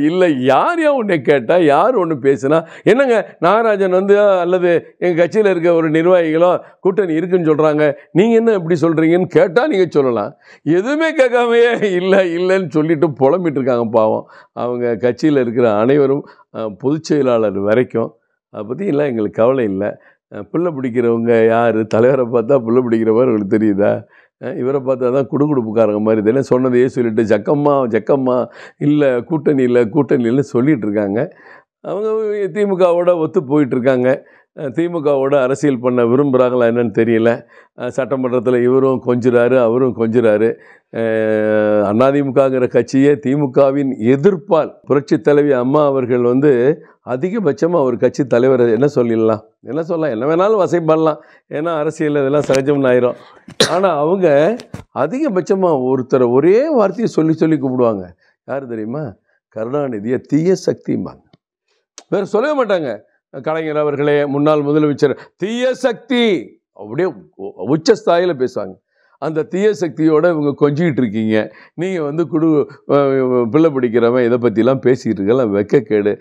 இல்லை யார் ஒன்று கேட்டால் யார் ஒன்று பேசுனா என்னங்க நாகராஜன் வந்து அல்லது எங்கள் கட்சியில் இருக்க ஒரு நிர்வாகிகளோ கூட்டணி இருக்குன்னு சொல்கிறாங்க, நீங்கள் என்ன இப்படி சொல்கிறீங்கன்னு கேட்டால் நீங்கள் சொல்லலாம். எதுவுமே கேட்காமையே இல்லைன்னு சொல்லிட்டு புலம்பிட்டு இருக்காங்க பாவம். அவங்க கட்சியில் இருக்கிற அனைவரும் பொதுச் செயலாளர் வரைக்கும் அதை பற்றி எல்லாம் எங்களுக்கு கவலை இல்லை. புல்லை பிடிக்கிறவங்க யார்? தலைவரை பார்த்தா புல்லை பிடிக்கிற மாதிரி உங்களுக்கு தெரியுதா? இவரை பார்த்தா தான் குடுகுடுப்புக்காரங்க மாதிரி தானே சொன்னதையே சொல்லிட்டு ஜக்கம்மா இல்லை கூட்டணியில் சொல்லிகிட்டு இருக்காங்க. அவங்க திமுகவோட ஒத்து போயிட்டுருக்காங்க. திமுகவோட அரசியல் பண்ண விரும்புகிறாங்களா என்னன்னு தெரியல. சட்டமன்றத்தில் இவரும் கொஞ்சிறாரு, அவரும் கொஞ்சிறாரு. அதிமுகங்கிற கட்சியே திமுகவின் எதிர்ப்பால் புரட்சி தலைவி அம்மா அவர்கள் வந்து அதிகபட்சமாக ஒரு கட்சி தலைவரை என்ன சொல்லலாம், என்ன வேணாலும் வசை பண்ணலாம். ஏன்னா அரசியல் இதெல்லாம் சகஜம்னு ஆயிரும். ஆனால் அவங்க அதிகபட்சமாக ஒருத்தரை ஒரே வார்த்தையை சொல்லி கூப்பிடுவாங்க. யார் தெரியுமா? கருணாநிதியை தீய சக்திம்பாங்க. வேறு சொல்லவே மாட்டாங்க. கலைஞர் அவர்களே, முன்னாள் முதலமைச்சர், தீய சக்தி அப்படியே உச்சஸ்தாயில் பேசுவாங்க. அந்த தீய சக்தியோடு இவங்க கொஞ்சிக்கிட்டு இருக்கீங்க. நீங்கள் வந்து பிள்ளை பிடிக்கிறவன் இதை பற்றிலாம் பேசிக்கிட்டு இருக்கலாம். வெக்கக்கேடு.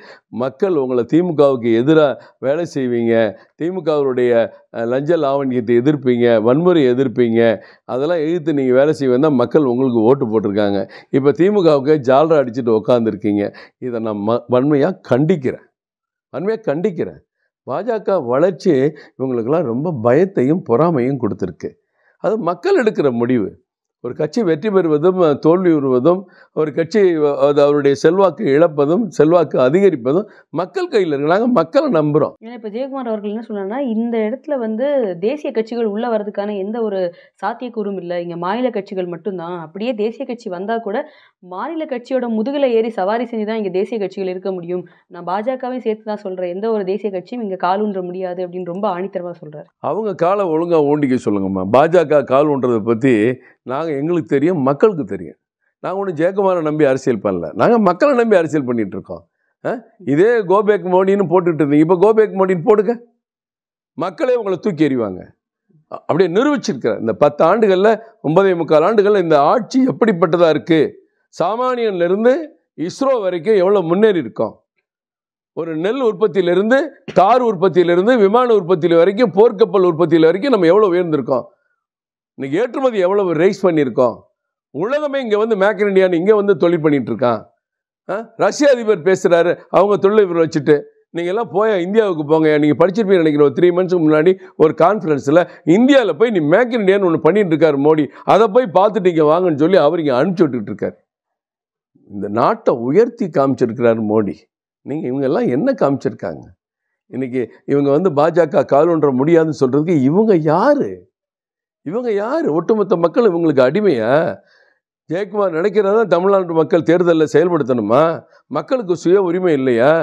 மக்கள் உங்களை திமுகவுக்கு எதிராக வேலை செய்வீங்க, திமுகவுடைய லஞ்ச லாவண்யத்தை எதிர்ப்பீங்க, வன்முறை எதிர்ப்பீங்க, அதெல்லாம் எதிர்த்து நீங்கள் வேலை செய்வேன் தான் மக்கள் உங்களுக்கு ஓட்டு போட்டிருக்காங்க. இப்போ திமுகவுக்கு ஜால்ரா அடிச்சுட்டு உட்காந்துருக்கீங்க. இதை நான் வன்மையாக கண்டிக்கிறேன். பாஜக வளர்ச்சி இவங்களுக்கெல்லாம் ரொம்ப பயத்தையும் பொறாமையும் கொடுத்துருக்கு. அது மக்கள் எடுக்கிற முடிவு. ஒரு கட்சி வெற்றி பெறுவதும் தோல்வி உறுவதும், ஒரு கட்சி அது அவருடைய செல்வாக்கு இழப்பதும் செல்வாக்கு அதிகரிப்பதும் மக்கள் கையில் இருக்கு. நாங்கள் மக்களை நம்புகிறோம். ஏன்னா இப்போ ஜெயக்குமார் அவர்கள் என்ன சொன்னாங்கன்னா, இந்த இடத்துல வந்து தேசிய கட்சிகள் உள்ள வர்றதுக்கான எந்த ஒரு சாத்தியக்கூறும் இல்லை, இங்கே மாநில கட்சிகள் மட்டும்தான். அப்படியே தேசிய கட்சி வந்தால் கூட மாநில கட்சியோட முதுகில் ஏறி சவாரி செஞ்சு தான் இங்கே தேசிய கட்சிகள் இருக்க முடியும். நான் பாஜகவையும் சேர்த்து தான் சொல்கிறேன், எந்த ஒரு தேசிய கட்சியும் இங்கே கால் ஊன்ற முடியாது அப்படின்னு ரொம்ப ஆணித்தரமாக சொல்கிறார். அவங்க காலை ஒழுங்காக ஊண்டிக்க சொல்லுங்கம்மா. பாஜக கால் ஊன்றதை பற்றி எங்களுக்கு தெரியும், மக்களுக்கு தெரியும். நாங்கள் ஒன்றும் ஜெயக்குமாரை நம்பி அரசியல் பண்ணல, நாங்கள் மக்களை நம்பி அரசியல் பண்ணிகிட்டு இருக்கோம். இதே கோபேக் மோடின்னு போட்டுட்டு இருந்தீங்க, இப்போ கோபேக் மோடின்னு போடுங்க, மக்களே உங்களை தூக்கி எறிவாங்க. அப்படியே நிரூபிச்சிருக்கிற இந்த 10 ஆண்டுகளில் 9.25 ஆண்டுகளில் இந்த ஆட்சி எப்படிப்பட்டதாக இருக்குது. சாமானியன்லேருந்து இஸ்ரோ வரைக்கும் எவ்வளோ முன்னேறி இருக்கோம். ஒரு நெல் உற்பத்தியிலிருந்து, கார் உற்பத்தியிலிருந்து, விமான உற்பத்தியில் வரைக்கும், போர்க்கப்பல் உற்பத்தியில் வரைக்கும் நம்ம எவ்வளோ உயர்ந்திருக்கோம். இன்னைக்கு ஏற்றுமதி எவ்வளவு ரைஸ் பண்ணியிருக்கோம். உலகமே இங்கே வந்து மேக் இன் இண்டியான்னு இங்கே வந்து தொழில் பண்ணிட்டு இருக்கான். ரஷ்ய அதிபர் பேசுகிறாரு, அவங்க தொழிலதிபர் வச்சுட்டு. நீங்கள் எல்லாம் போய் இந்தியாவுக்கு போங்க. நீங்கள் படிச்சிருப்பீங்க நினைக்கிற ஒரு 3 மந்த்ஸுக்கு முன்னாடி ஒரு கான்ஃபரன்ஸில் இந்தியாவில் போய் நீ மேக் இன் இண்டியான்னு ஒன்று பண்ணிட்டு இருக்காரு மோடி, அதை போய் பார்த்துட்டு இங்கே வாங்கன்னு சொல்லி அவர் இங்கே அனுப்பிச்சி விட்டுட்டு இருக்காரு. இந்த நாட்டை உயர்த்தி காமிச்சிருக்கிறாரு மோடி. நீங்கள் இவங்கெல்லாம் என்ன காமிச்சிருக்காங்க? இன்னைக்கு இவங்க வந்து பாஜக கால் ஒன்ற முடியாதுன்னு சொல்கிறதுக்கு இவங்க யார்? இவங்க யார்? ஒட்டுமொத்த மக்கள் இவங்களுக்கு அடிமையா? ஜெயக்குமார் நினைக்கிறதா தமிழ்நாட்டு மக்கள் தேர்தலில் செயல்படுத்தணுமா? மக்களுக்கு சுய உரிமை இல்லையா?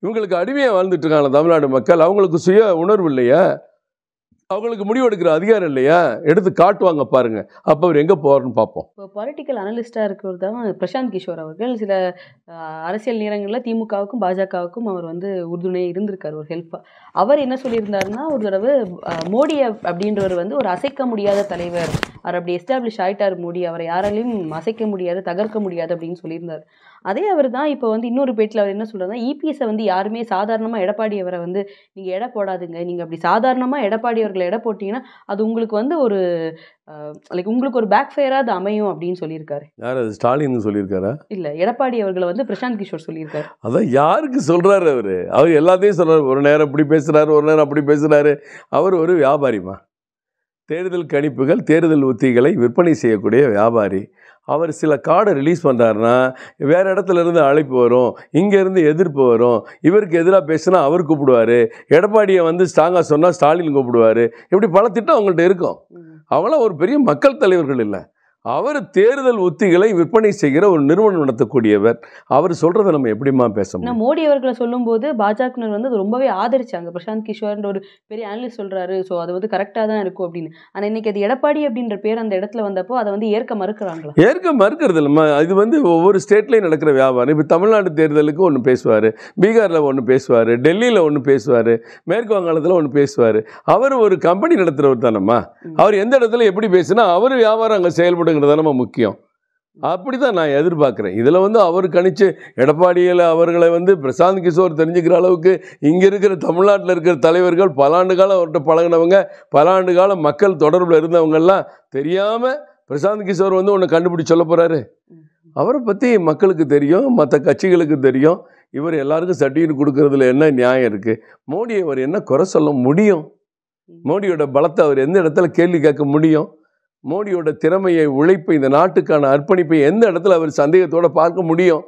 இவங்களுக்கு அடிமையாக வாழ்ந்துட்டு இருக்காங்க தமிழ்நாடு மக்கள். அவங்களுக்கு சுய உணர்வு இல்லையா? அவங்களுக்கு முடிவெடுக்கிற அதிகாரம் இல்லையா? எடுத்து காட்டுவாங்க பாருங்க, அப்போ அவர் எங்கே போவார்னு பார்ப்போம். இப்போ பொலிட்டிக்கல் அனலிஸ்டாக இருக்கிறது தான் பிரசாந்த் கிஷோர் அவர்கள். சில அரசியல் நேரங்களில் திமுகவுக்கும் பாஜகவுக்கும் அவர் வந்து உறுதுணை இருந்திருக்கார், ஒரு ஹெல்ப்பாக. அவர் என்ன சொல்லியிருந்தாருன்னா, ஒரு தடவை மோடி அப்படின்றவர் வந்து ஒரு அசைக்க முடியாத தலைவர், அவர் அப்படி எஸ்டாப்ளிஷ் ஆகிட்டார் மோடி, அவரை யாராலையும் அசைக்க முடியாது, தகர்க்க முடியாது அப்படின்னு சொல்லியிருந்தார். அதே அவர் தான் இப்போ வந்து இன்னொரு பேட்டில் அவர் என்ன சொல்கிறாருன்னா, இபிஎஸை வந்து யாருமே சாதாரணமாக எடப்பாடி அவரை வந்து நீங்கள் எடை போடாதுங்க, நீங்கள் அப்படி சாதாரணமாக எடப்பாடி அவர்களை எடை போட்டிங்கன்னா அது உங்களுக்கு வந்து ஒரு உங்களுக்கு ஒரு பேக் ஃபயராக அது அமையும் அப்படின்னு சொல்லியிருக்காரு. யார் அது? ஸ்டாலின் சொல்லியிருக்காரா? இல்லை, எடப்பாடி அவர்களை வந்து பிரசாந்த் கிஷோர் சொல்லியிருக்காரு. அதான் யாருக்கு சொல்கிறாரு அவர்? அவர் எல்லாத்தையும் சொல்கிறார். ஒரு நேரம் இப்படி பேசுகிறாரு, ஒரு நேரம் அப்படி பேசுகிறாரு. அவர் ஒரு வியாபாரிமா, தேர்தல் கணிப்புகள், தேர்தல் உத்திகளை விற்பனை செய்யக்கூடிய வியாபாரி. அவர் சில கார்டை ரிலீஸ் பண்ணுறாருன்னா வேறு இடத்துல இருந்து அழைப்பு வரும், இங்கேருந்து எதிர்ப்பு வரும். இவருக்கு எதிராக பேசுனா அவர் கூப்பிடுவார், எடப்பாடியை வந்து ஸ்ட்ராங்காக சொன்னால் ஸ்டாலின் கூப்பிடுவார். இப்படி பல திட்டம் அவங்கள்ட்ட இருக்கும். அவங்களாம் ஒரு பெரிய மக்கள் தலைவர்கள் இல்லை. அவர் தேர்தல் உத்திகளை விற்பனை செய்கிற ஒரு நிறுவனம் நடத்தக்கூடியவர். அவர் சொல்கிறத நம்ம எப்படிமா பேச முடியும்? மோடி அவர்களை சொல்லும்போது பாஜகவினர் வந்து அது ரொம்பவே ஆதரிச்சாங்க. பிரசாந்த் கிஷோர்ன்ற ஒரு பெரிய அனலிஸ்ட் சொல்கிறாரு, ஸோ அது வந்து கரெக்டாக தான் இருக்கும் அப்படின்னு. ஆனால் இன்னைக்கு அது எடப்பாடி அப்படின்ற பேர் அந்த இடத்துல வந்தப்போ அதை வந்து ஏற்க மறுக்கிறாங்களா? ஏற்க மறுக்கிறது இல்லைம்மா. இது வந்து ஒவ்வொரு ஸ்டேட்லேயும் நடக்கிற வியாபாரம். இப்போ தமிழ்நாடு தேர்தலுக்கு ஒன்று பேசுவார், பீகாரில் ஒன்று பேசுவார், டெல்லியில் ஒன்று பேசுவார், மேற்கு வங்காளத்தில் ஒன்று பேசுவார். அவர் ஒரு கம்பெனி நடத்துகிறவர் தானம்மா. அவர் எந்த இடத்துல எப்படி பேசுனா அவர் வியாபாரம் அங்கே செயல்படுங்கிறது நம்ம முக்கியம். அப்படி தான் நான் எதிர்பார்க்குறேன். இதில் வந்து அவர் கணிச்சு எடப்பாடியில் அவர்களை வந்து பிரசாந்த் கிஷோர் தெரிஞ்சுக்கிற அளவுக்கு இங்கே இருக்கிற தமிழ்நாட்டில் இருக்கிற தலைவர்கள் பல ஆண்டு காலம் அவர்கிட்ட பழகினவங்க, பல ஆண்டு காலம் மக்கள் தொடர்பில் இருந்தவங்கெல்லாம் தெரியாமல் பிரசாந்த் கிஷோர் வந்து ஒன்று கண்டுபிடிச்சு சொல்ல போகிறாரு. அவரை பற்றி மக்களுக்கு தெரியும், மற்ற கட்சிகளுக்கு தெரியும். இவர் எல்லாருக்கும் சர்டிஃபிகேட் கொடுக்கறதுல என்ன நியாயம் இருக்குது? மோடியை அவர் என்ன குறை சொல்ல முடியும்? மோடியோட பலத்தை அவர் எந்த இடத்துல கேள்வி கேட்க முடியும்? மோடியோட திறமையை, உழைப்பை, இந்த நாட்டுக்கான அர்ப்பணிப்பை எந்த இடத்துல அவர் சந்தேகத்தோடு பார்க்க முடியும்?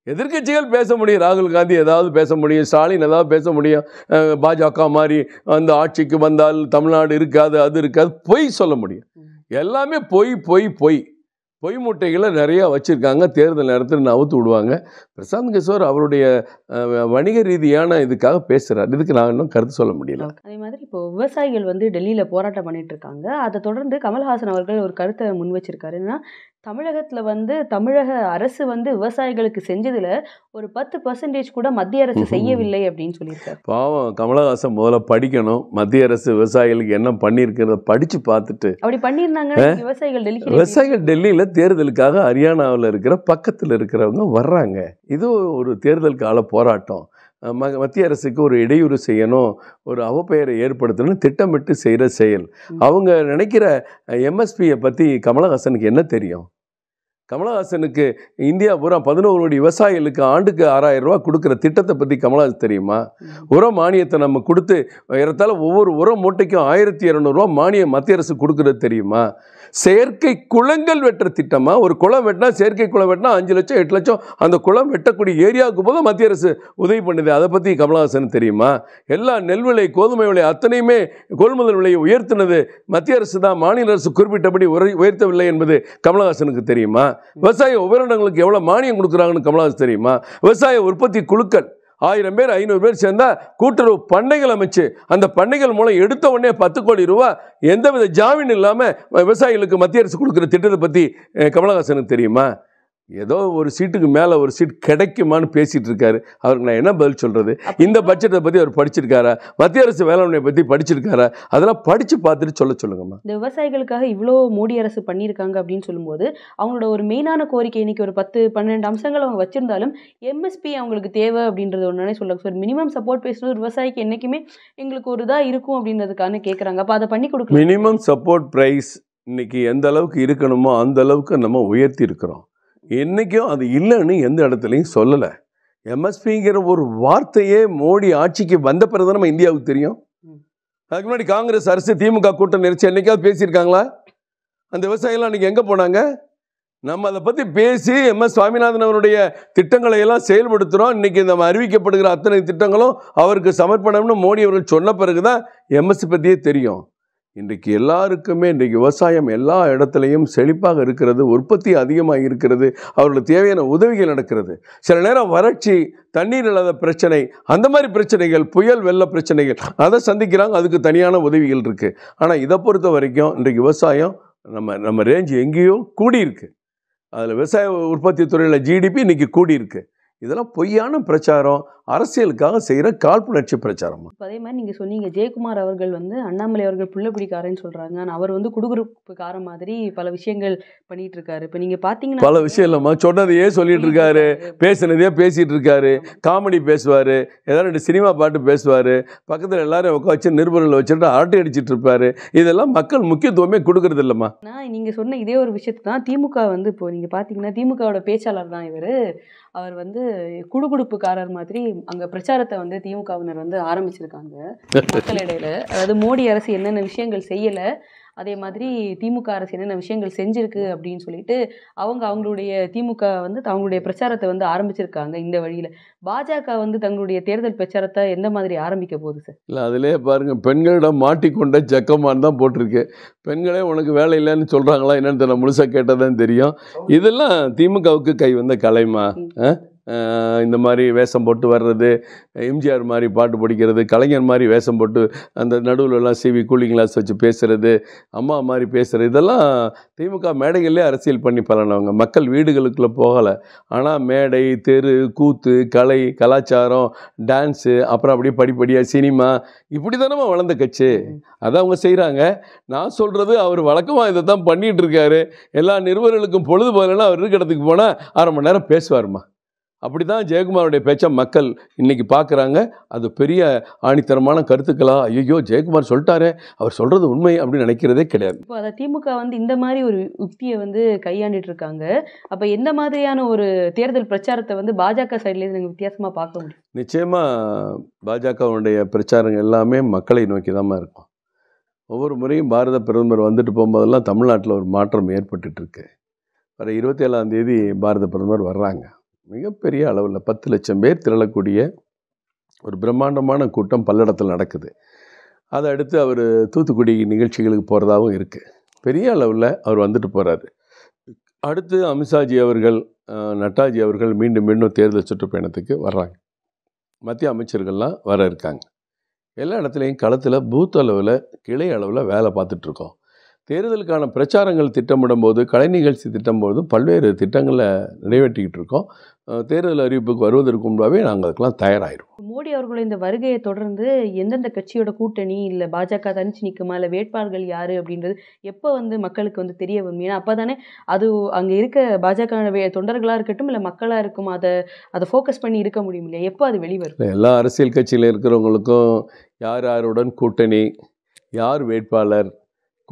எதிர்க்கட்சிகள் பேச முடியும், ராகுல் காந்தி ஏதாவது பேச முடியும், ஸ்டாலின் ஏதாவது பேச முடியும். பாஜக மாதிரி அந்த ஆட்சிக்கு வந்தால் தமிழ்நாடு இருக்காது, அது இருக்காது, பொய் சொல்ல முடியும். எல்லாமே பொய் பொய் பொய் பொய் மூட்டைகளை நிறையா வச்சுருக்காங்க. தேர்தல் நேரத்தில் நவுத்து விடுவாங்க. பிரசாந்த் கிஷோர் அவருடைய வணிக ரீதியான இதுக்காக பேசுகிறார். இதுக்கு நான் இன்னும் கருத்து சொல்ல முடியல. அதே மாதிரி இப்போ விவசாயிகள் வந்து டெல்லியில் போராட்டம் பண்ணிட்டு இருக்காங்க. அதை தொடர்ந்து கமல்ஹாசன் அவர்கள் ஒரு கருத்தை முன் வச்சிருக்காரு. என்னன்னா, தமிழகத்தில் வந்து தமிழக அரசு வந்து விவசாயிகளுக்கு செஞ்சதில் ஒரு 10% கூட மத்திய அரசு செய்யவில்லை அப்படின்னு சொல்லியிருக்காரு. பாவம் கமலஹாசன் முதல்ல படிக்கணும். மத்திய அரசு விவசாயிகளுக்கு என்ன பண்ணியிருக்கிறத படித்து பார்த்துட்டு, அப்படி பண்ணியிருந்தாங்கன்னா விவசாயிகள் டெல்லியில் தேர்தலுக்காக ஹரியானாவில் இருக்கிற பக்கத்தில் இருக்கிறவங்க வர்றாங்க. இது ஒரு தேர்தல் கால போராட்டம். மத்திய அரசுக்கு ஒரு இடையூறு செய்யணும், ஒரு அவப்பெயரை ஏற்படுத்தணும் திட்டமிட்டு செய்கிற செயல். அவங்க நினைக்கிற எம்எஸ்பியை பற்றி கமலஹாசனுக்கு என்ன தெரியும்? கமலஹாசனுக்கு இந்தியா பூரா 11 கோடி விவசாயிகளுக்கு ஆண்டுக்கு 6,000 ரூபா கொடுக்குற திட்டத்தை பற்றி கமலஹாசன் தெரியுமா? உர மானியத்தை நம்ம கொடுத்து ஏறத்தாழ ஒவ்வொரு உர மூட்டைக்கும் 1,200 ரூபா மானியம் மத்திய அரசு கொடுக்குறது தெரியுமா? செயற்கை குளங்கள் வெட்டுற திட்டமா? ஒரு குளம் வெட்டினா, செயற்கை குளம் வெட்டினா 5 லட்சம் 8 லட்சம் அந்த குளம் வெட்டக்கூடிய ஏரியாவுக்கு போது மத்திய அரசு உதவி பண்ணுது. அதை பற்றி கமலஹாசன் தெரியுமா? எல்லா நெல் விலை, கோதுமை விலை அத்தனையுமே கொள்முதல் விலையை உயர்த்தினது மத்திய அரசு தான், மாநில அரசு குறிப்பிட்டபடி உயர்த்தவில்லை என்பது கமலஹாசனுக்கு தெரியுமா? விவசாய உபகரணங்களுக்கு எவ்வளவு மானியம் கொடுக்குறாங்கன்னு கமலஹாசன் தெரியுமா? விவசாய உற்பத்தி குழுக்கள் 1000 பேர் 500 பேர் சேர்ந்தா கூட்டுறவு பண்ணைகள் அமைச்சு அந்த பண்ணைகள் மூலம் எடுத்த உடனே 10 கோடி ரூபாய் எந்தவித ஜாமீன் இல்லாம விவசாயிகளுக்கு மத்திய அரசு கொடுக்குற திட்டத்தை பத்தி கமலஹாசனுக்கு தெரியுமா? ஏதோ ஒரு சீட்டுக்கு மேலே ஒரு சீட் கிடைக்குமான்னு பேசிகிட்டு இருக்காரு. அவருக்கு நான் என்ன பதில் சொல்கிறது? இந்த பட்ஜெட்டை பற்றி அவர் படிச்சிருக்காரா? மத்திய அரசு வேளாண்மையை பற்றி படிச்சிருக்காரா? அதெல்லாம் படித்து பார்த்துட்டு சொல்லுங்கம்மா. இந்த விவசாயிகளுக்காக இவ்வளோ மோடி அரசு பண்ணியிருக்காங்க அப்படின்னு சொல்லும்போது அவங்களோட ஒரு மெயினான கோரிக்கை இன்னைக்கு ஒரு 10-12 அம்சங்கள் அவங்க வச்சிருந்தாலும் எம்எஸ்பி அவங்களுக்கு தேவை அப்படின்றது ஒன்றுனே சொல்லுங்க சார். மினிமம் சப்போர்ட் பேசுறது விவசாயிக்கு என்றைக்குமே எங்களுக்கு ஒரு இதாக இருக்கும் அப்படின்றதுக்கான கேட்குறாங்க. அப்போ அதை பண்ணி கொடுக்கலாம். மினிமம் சப்போர்ட் ப்ரைஸ் இன்னைக்கு எந்த அளவுக்கு இருக்கணுமோ அந்த அளவுக்கு நம்ம உயர்த்தி இருக்கிறோம். என்றைக்கும் அது இல்லைன்னு எந்த இடத்துலையும் சொல்லலை. எம்எஸ்பிங்கிற ஒரு வார்த்தையே மோடி ஆட்சிக்கு வந்த பிறகு தான் நம்ம இந்தியாவுக்கு தெரியும். அதுக்கு முன்னாடி காங்கிரஸ் அரசு திமுக கூட்டம் நினைச்சு என்னைக்காவது பேசியிருக்காங்களா? அந்த விவசாயிகள்லாம் அன்றைக்கி எங்கே போனாங்க? நம்ம அதை பற்றி பேசி எம்எஸ் சுவாமிநாதன் அவருடைய திட்டங்களை எல்லாம் செயல்படுத்துகிறோம். இன்றைக்கி நம்ம அறிவிக்கப்படுகிற அத்தனை திட்டங்களும் அவருக்கு சமர்ப்பணம்னு மோடி அவர்கள் சொன்ன பிறகு தான் எம்எஸ்சி பற்றியே தெரியும். இன்றைக்கு எல்லாருக்குமே இன்றைக்கு விவசாயம் எல்லா இடத்துலையும் செழிப்பாக இருக்கிறது, உற்பத்தி அதிகமாக இருக்கிறது, அவர்களுக்கு தேவையான உதவிகள் நடக்கிறது. சில நேரம் வறட்சி, தண்ணீர் இல்லாத பிரச்சனை, அந்த மாதிரி பிரச்சனைகள், புயல் வெள்ள பிரச்சனைகள் அதை சந்திக்கிறாங்க. அதுக்கு தனியான உதவிகள் இருக்குது. ஆனால் இதை பொறுத்த வரைக்கும் இன்றைக்கு விவசாயம் நம்ம ரேஞ்சு எங்கேயோ கூடியிருக்கு. அதில் விவசாய உற்பத்தி துறையில் ஜிடிபி இன்றைக்கி கூடியிருக்கு. இதெல்லாம் பொய்யான பிரச்சாரம், அரசியலுக்காக செய்கிற காழ்ப்புணர்ச்சி பிரச்சாரம். அதே மாதிரி நீங்கள் சொன்னீங்க ஜெயக்குமார் அவர்கள் வந்து அண்ணாமலை அவர்கள் புள்ள பிடிக்காரன்னு சொல்கிறாங்க. ஆனால் அவர் வந்து குடுகுறுப்புக்கார மாதிரி பல விஷயங்கள் பண்ணிட்டு இருக்காரு. இப்போ நீங்கள் பார்த்தீங்கன்னா பல விஷயம் இல்லைம்மா, சொன்னதையே சொல்லிட்டு இருக்காரு, பேசுனதையே பேசிகிட்டு இருக்காரு, காமெடி பேசுவார், ஏதாவது 2 சினிமா பாட்டு பேசுவார், பக்கத்தில் எல்லாரும் உட்காந்து வச்சு நிருபர்களை வச்சுட்டு அரட்டை அடிச்சிட்டு இருப்பார். இதெல்லாம் மக்கள் முக்கியத்துவமே கொடுக்கறது இல்லைம்மா. நீங்கள் சொன்ன இதே ஒரு விஷயத்தை தான் திமுக வந்து இப்போ நீங்கள் பார்த்தீங்கன்னா திமுகவோட பேச்சாளர் தான் அவர் வந்து குடுகுடுப்புக்காரர் மாதிரி அங்கே பிரச்சாரத்தை வந்து திமுகவினர் வந்து ஆரம்பிச்சிருக்காங்க மக்களிடையில. அதாவது மோடி அரசு என்னென்ன விஷயங்கள் செய்யலை, அதே மாதிரி திமுக அரசு என்னென்ன விஷயங்கள் செஞ்சிருக்கு அப்படின்னு சொல்லிட்டு அவங்களுடைய திமுக வந்து அவங்களுடைய பிரச்சாரத்தை வந்து ஆரம்பிச்சிருக்காங்க. இந்த வழியில் பாஜக வந்து தங்களுடைய தேர்தல் பிரச்சாரத்தை எந்த மாதிரி ஆரம்பிக்க போகுது சார்? இல்லை, அதிலே பாருங்கள், பெண்களிடம் மாட்டிக்கொண்ட ஜக்கமான் தான் போட்டிருக்கு. பெண்களே உனக்கு வேலை இல்லைன்னு சொல்கிறாங்களா என்னன்னு தெரியல, முழுசாக கேட்டதான் தெரியும். இதெல்லாம் திமுகவுக்கு கை வந்த கலைமா. இந்த மாதிரி வேஷம் போட்டு வர்றது, எம்ஜிஆர் மாதிரி பாட்டு படிக்கிறது, கலைஞர் மாதிரி வேஷம் போட்டு அந்த நடுவில்லாம் சிவி கூலிங் கிளாஸ் வச்சு பேசுகிறது, அம்மா மாதிரி பேசுகிறது, இதெல்லாம் திமுக மேடைகள்லேயே அரசியல் பண்ணி பலனவங்க. மக்கள் வீடுகளுக்குள்ளே போகலை. ஆனால் மேடை, தெரு, கூத்து, கலை, கலாச்சாரம், டான்ஸு, அப்புறம் அப்படியே படிப்படியாக சினிமா, இப்படி தானே வளர்ந்த கட்சி. அதை அவங்க செய்கிறாங்க. நான் சொல்கிறது அவர் வழக்கமாக இதை தான் பண்ணிகிட்டு இருக்காரு. எல்லா நிருபர்களுக்கும் பொழுது போகலைன்னா அவர் இருக்கிற இடத்துக்கு போனால் 1/2 மணி நேரம் பேசுவார்மா. அப்படி தான் ஜெயக்குமாரோடைய பேச்சை மக்கள் இன்றைக்கி பார்க்குறாங்க. அது பெரிய ஆணித்தரமான கருத்துக்களா, ஐயோ ஜெயக்குமார் சொல்லிட்டாரே, அவர் சொல்கிறது உண்மை அப்படின்னு நினைக்கிறதே கிடையாது. இப்போ அதை திமுக வந்து இந்த மாதிரி ஒரு யுக்தியை வந்து கையாண்டுட்டு இருக்காங்க. அப்போ எந்த மாதிரியான ஒரு தேர்தல் பிரச்சாரத்தை வந்து பாஜக சைட்லேருந்து நீங்கள் வித்தியாசமாக பார்க்க முடியும்? நிச்சயமாக பாஜகவுடைய பிரச்சாரங்கள் எல்லாமே மக்களை நோக்கி தான் இருக்கும். ஒவ்வொரு முறையும் பாரத பிரதமர் வந்துட்டு போகும்போதெல்லாம் தமிழ்நாட்டில் ஒரு மாற்றம் ஏற்பட்டுருக்கு. வர 27ஆம் தேதி பாரத பிரதமர் வர்றாங்க. மிகப்பெரிய அளவில் 10 லட்சம் பேர் திரளக்கூடிய ஒரு பிரம்மாண்டமான கூட்டம் பல்லடத்தில் நடக்குது. அதை அடுத்து அவர் தூத்துக்குடி நிகழ்ச்சிகளுக்கு போகிறதாகவும் இருக்குது. பெரிய அளவில் அவர் வந்துட்டு போகிறாரு. அடுத்து அமித்ஷாஜி அவர்கள், நட்டாஜி அவர்கள் மீண்டும் தேர்தல் சுற்றுப்பயணத்துக்கு வர்றாங்க. மத்திய அமைச்சர்கள்லாம் வர இருக்காங்க. எல்லா இடத்துலையும் களத்தில் பூத் அளவில், கிளை அளவில் வேலை பார்த்துட்ருக்கோம். தேர்தலுக்கான பிரச்சாரங்கள் திட்டமிடும் போது, கலை நிகழ்ச்சி திட்டம்போது பல்வேறு திட்டங்களை நிறைவேற்றிக்கிட்டு இருக்கோம். தேர்தல் அறிவிப்புக்கு வருவதற்கு முன்பாகவே நாங்கள் அதுக்கெல்லாம் தயாராகிடுவோம். மோடி அவர்களோட இந்த வருகையை தொடர்ந்து எந்தெந்த கட்சியோட கூட்டணி, இல்லை பாஜக தனிச்சு நிற்குமா, இல்லை வேட்பாளர்கள் யார் அப்படின்றது எப்போ வந்து மக்களுக்கு வந்து தெரிய வரும்? ஏன்னா அப்போ தானே அது அங்கே இருக்க பாஜக தொண்டர்களாக இருக்கட்டும், இல்லை மக்களாக இருக்கும், அதை ஃபோக்கஸ் பண்ணி இருக்க முடியும் இல்லையா? எப்போ அது வெளிவரும்? எல்லா அரசியல் கட்சியில் இருக்கிறவங்களுக்கும் யார் யாருடன் கூட்டணி, யார் வேட்பாளர்,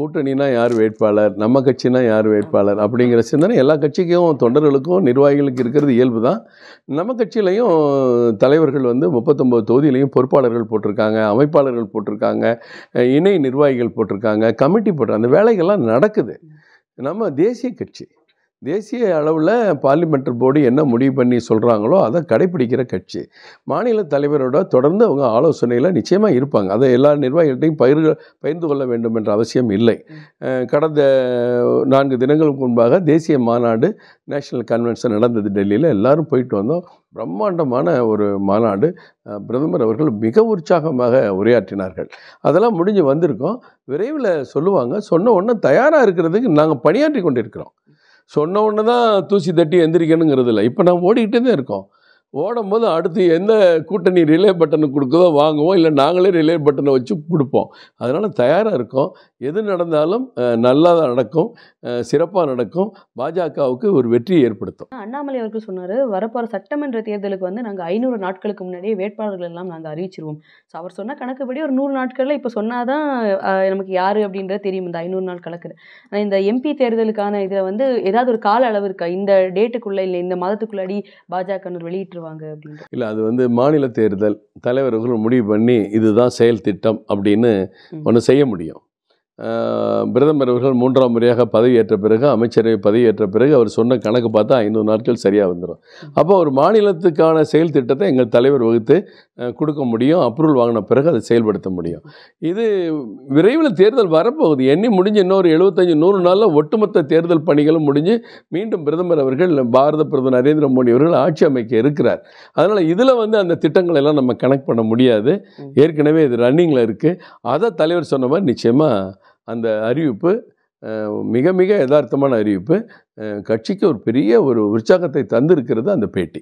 கூட்டணினா யார் வேட்பாளர், நம்ம கட்சினா யார் வேட்பாளர் அப்படிங்கிற சிந்தனை எல்லா கட்சிக்கும் தொண்டர்களுக்கும் நிர்வாகிகளுக்கு இருக்கிறது இயல்பு தான். நம்ம கட்சியிலையும் தலைவர்கள் வந்து 39 தொகுதியிலையும் பொறுப்பாளர்கள் போட்டிருக்காங்க, அமைப்பாளர்கள் போட்டிருக்காங்க, இணை நிர்வாகிகள் போட்டிருக்காங்க, கமிட்டி போட்டிருக்காங்க. அந்த வேலைகள்லாம் நடக்குது. நம்ம தேசிய கட்சி, தேசிய அளவில் பார்லிமெண்ட்ரி போர்டு என்ன முடிவு பண்ணி சொல்கிறாங்களோ அதை கடைப்பிடிக்கிற கட்சி. மாநில தலைவரோட தொடர்ந்து அவங்க ஆலோசனையில் நிச்சயமாக இருப்பாங்க. அதை எல்லா நிர்வாகிகள்ட்டையும் பகிர்ந்து கொள்ள வேண்டும் என்ற அவசியம் இல்லை. கடந்த 4 தினங்களுக்கு முன்பாக தேசிய மாநாடு, நேஷனல் கன்வென்ஷன் நடந்தது டெல்லியில். எல்லாரும் போயிட்டு வந்தோம். பிரம்மாண்டமான ஒரு மாநாடு. பிரதமர் அவர்கள் மிக உற்சாகமாக உரையாற்றினார்கள். அதெல்லாம் முடிஞ்சு வந்திருக்கோம். விரைவில் சொல்லுவாங்க. சொன்ன உடனே தயாராக இருக்கிறதுக்கு நாங்கள் பணியாற்றி கொண்டிருக்கிறோம். சொன்ன உடனே தான் தூசி தட்டி எந்திரிக்கணுங்கிறது இல்லை. இப்போ நான் ஓடிக்கிட்டே தான் இருக்கோம். ஓடும்போது அடுத்து எந்த கூட்டணி ரிலே பட்டனை கொடுக்குதோ வாங்குவோம், இல்லை நாங்களே ரிலே பட்டனை வச்சு கொடுப்போம். அதனால் தயாராக இருக்கோம். எது நடந்தாலும் நல்லா நடக்கும், சிறப்பாக நடக்கும், பாஜகவுக்கு ஒரு வெற்றியை ஏற்படுத்தும். அண்ணாமலை அவர்கள் சொன்னார், வரப்போகிற சட்டமன்ற தேர்தலுக்கு வந்து நாங்கள் 500 நாட்களுக்கு முன்னாடியே வேட்பாளர்கள் எல்லாம் நாங்கள் அறிவிச்சிருவோம். ஸோ அவர் சொன்ன கணக்குப்படி ஒரு 100 நாட்களில் இப்போ சொன்னாதான் நமக்கு யார் அப்படின்றது தெரியும், இந்த 500 நாள் கணக்கு. ஆனால் இந்த எம்பி தேர்தலுக்கான இதில் வந்து ஏதாவது ஒரு கால அளவு இருக்கா, இந்த டேட்டுக்குள்ளே இல்லை இந்த மாதத்துக்குள்ளாடி பாஜக வெளியிட்டு இல்லை? அது வந்து மாநில தேர்தல் தலைவர்கள் முடிவு பண்ணி இதுதான் செயல் திட்டம் அப்படின்னு ஒன்று செய்ய முடியும். பிரதமர் அவர்கள் 3ஆம் முறையாக பதவியேற்ற பிறகு, அமைச்சரவை பதவியேற்ற பிறகு அவர் சொன்ன கணக்கு பார்த்தா 500 நாட்கள் சரியாக வந்துடும். அப்போ ஒரு மாநிலத்துக்கான செயல் திட்டத்தை எங்கள் தலைவர் வகுத்து கொடுக்க முடியும். அப்ரூவல் வாங்கின பிறகு அதை செயல்படுத்த முடியும். இது விரைவில் தேர்தல் வரப்போகுது. எண்ணி முடிஞ்சு இன்னொரு 75-100 நாளில் ஒட்டுமொத்த தேர்தல் பணிகளும் முடிஞ்சு மீண்டும் பிரதமர் அவர்கள், பாரத பிரதமர் நரேந்திர மோடி அவர்கள் ஆட்சி அமைக்க இருக்கிறார். அதனால் இதில் வந்து அந்த திட்டங்கள் எல்லாம் நம்ம கனெக்ட் பண்ண முடியாது. ஏற்கனவே இது ரன்னிங்கில் இருக்குது. அதை தலைவர் சொன்ன மாதிரி நிச்சயமாக அந்த அறிவிப்பு மிக மிக யதார்த்தமான அறிவிப்பு. கட்சிக்கு ஒரு பெரிய ஒரு உற்சாகத்தை தந்திருக்கிறது அந்த பேட்டி.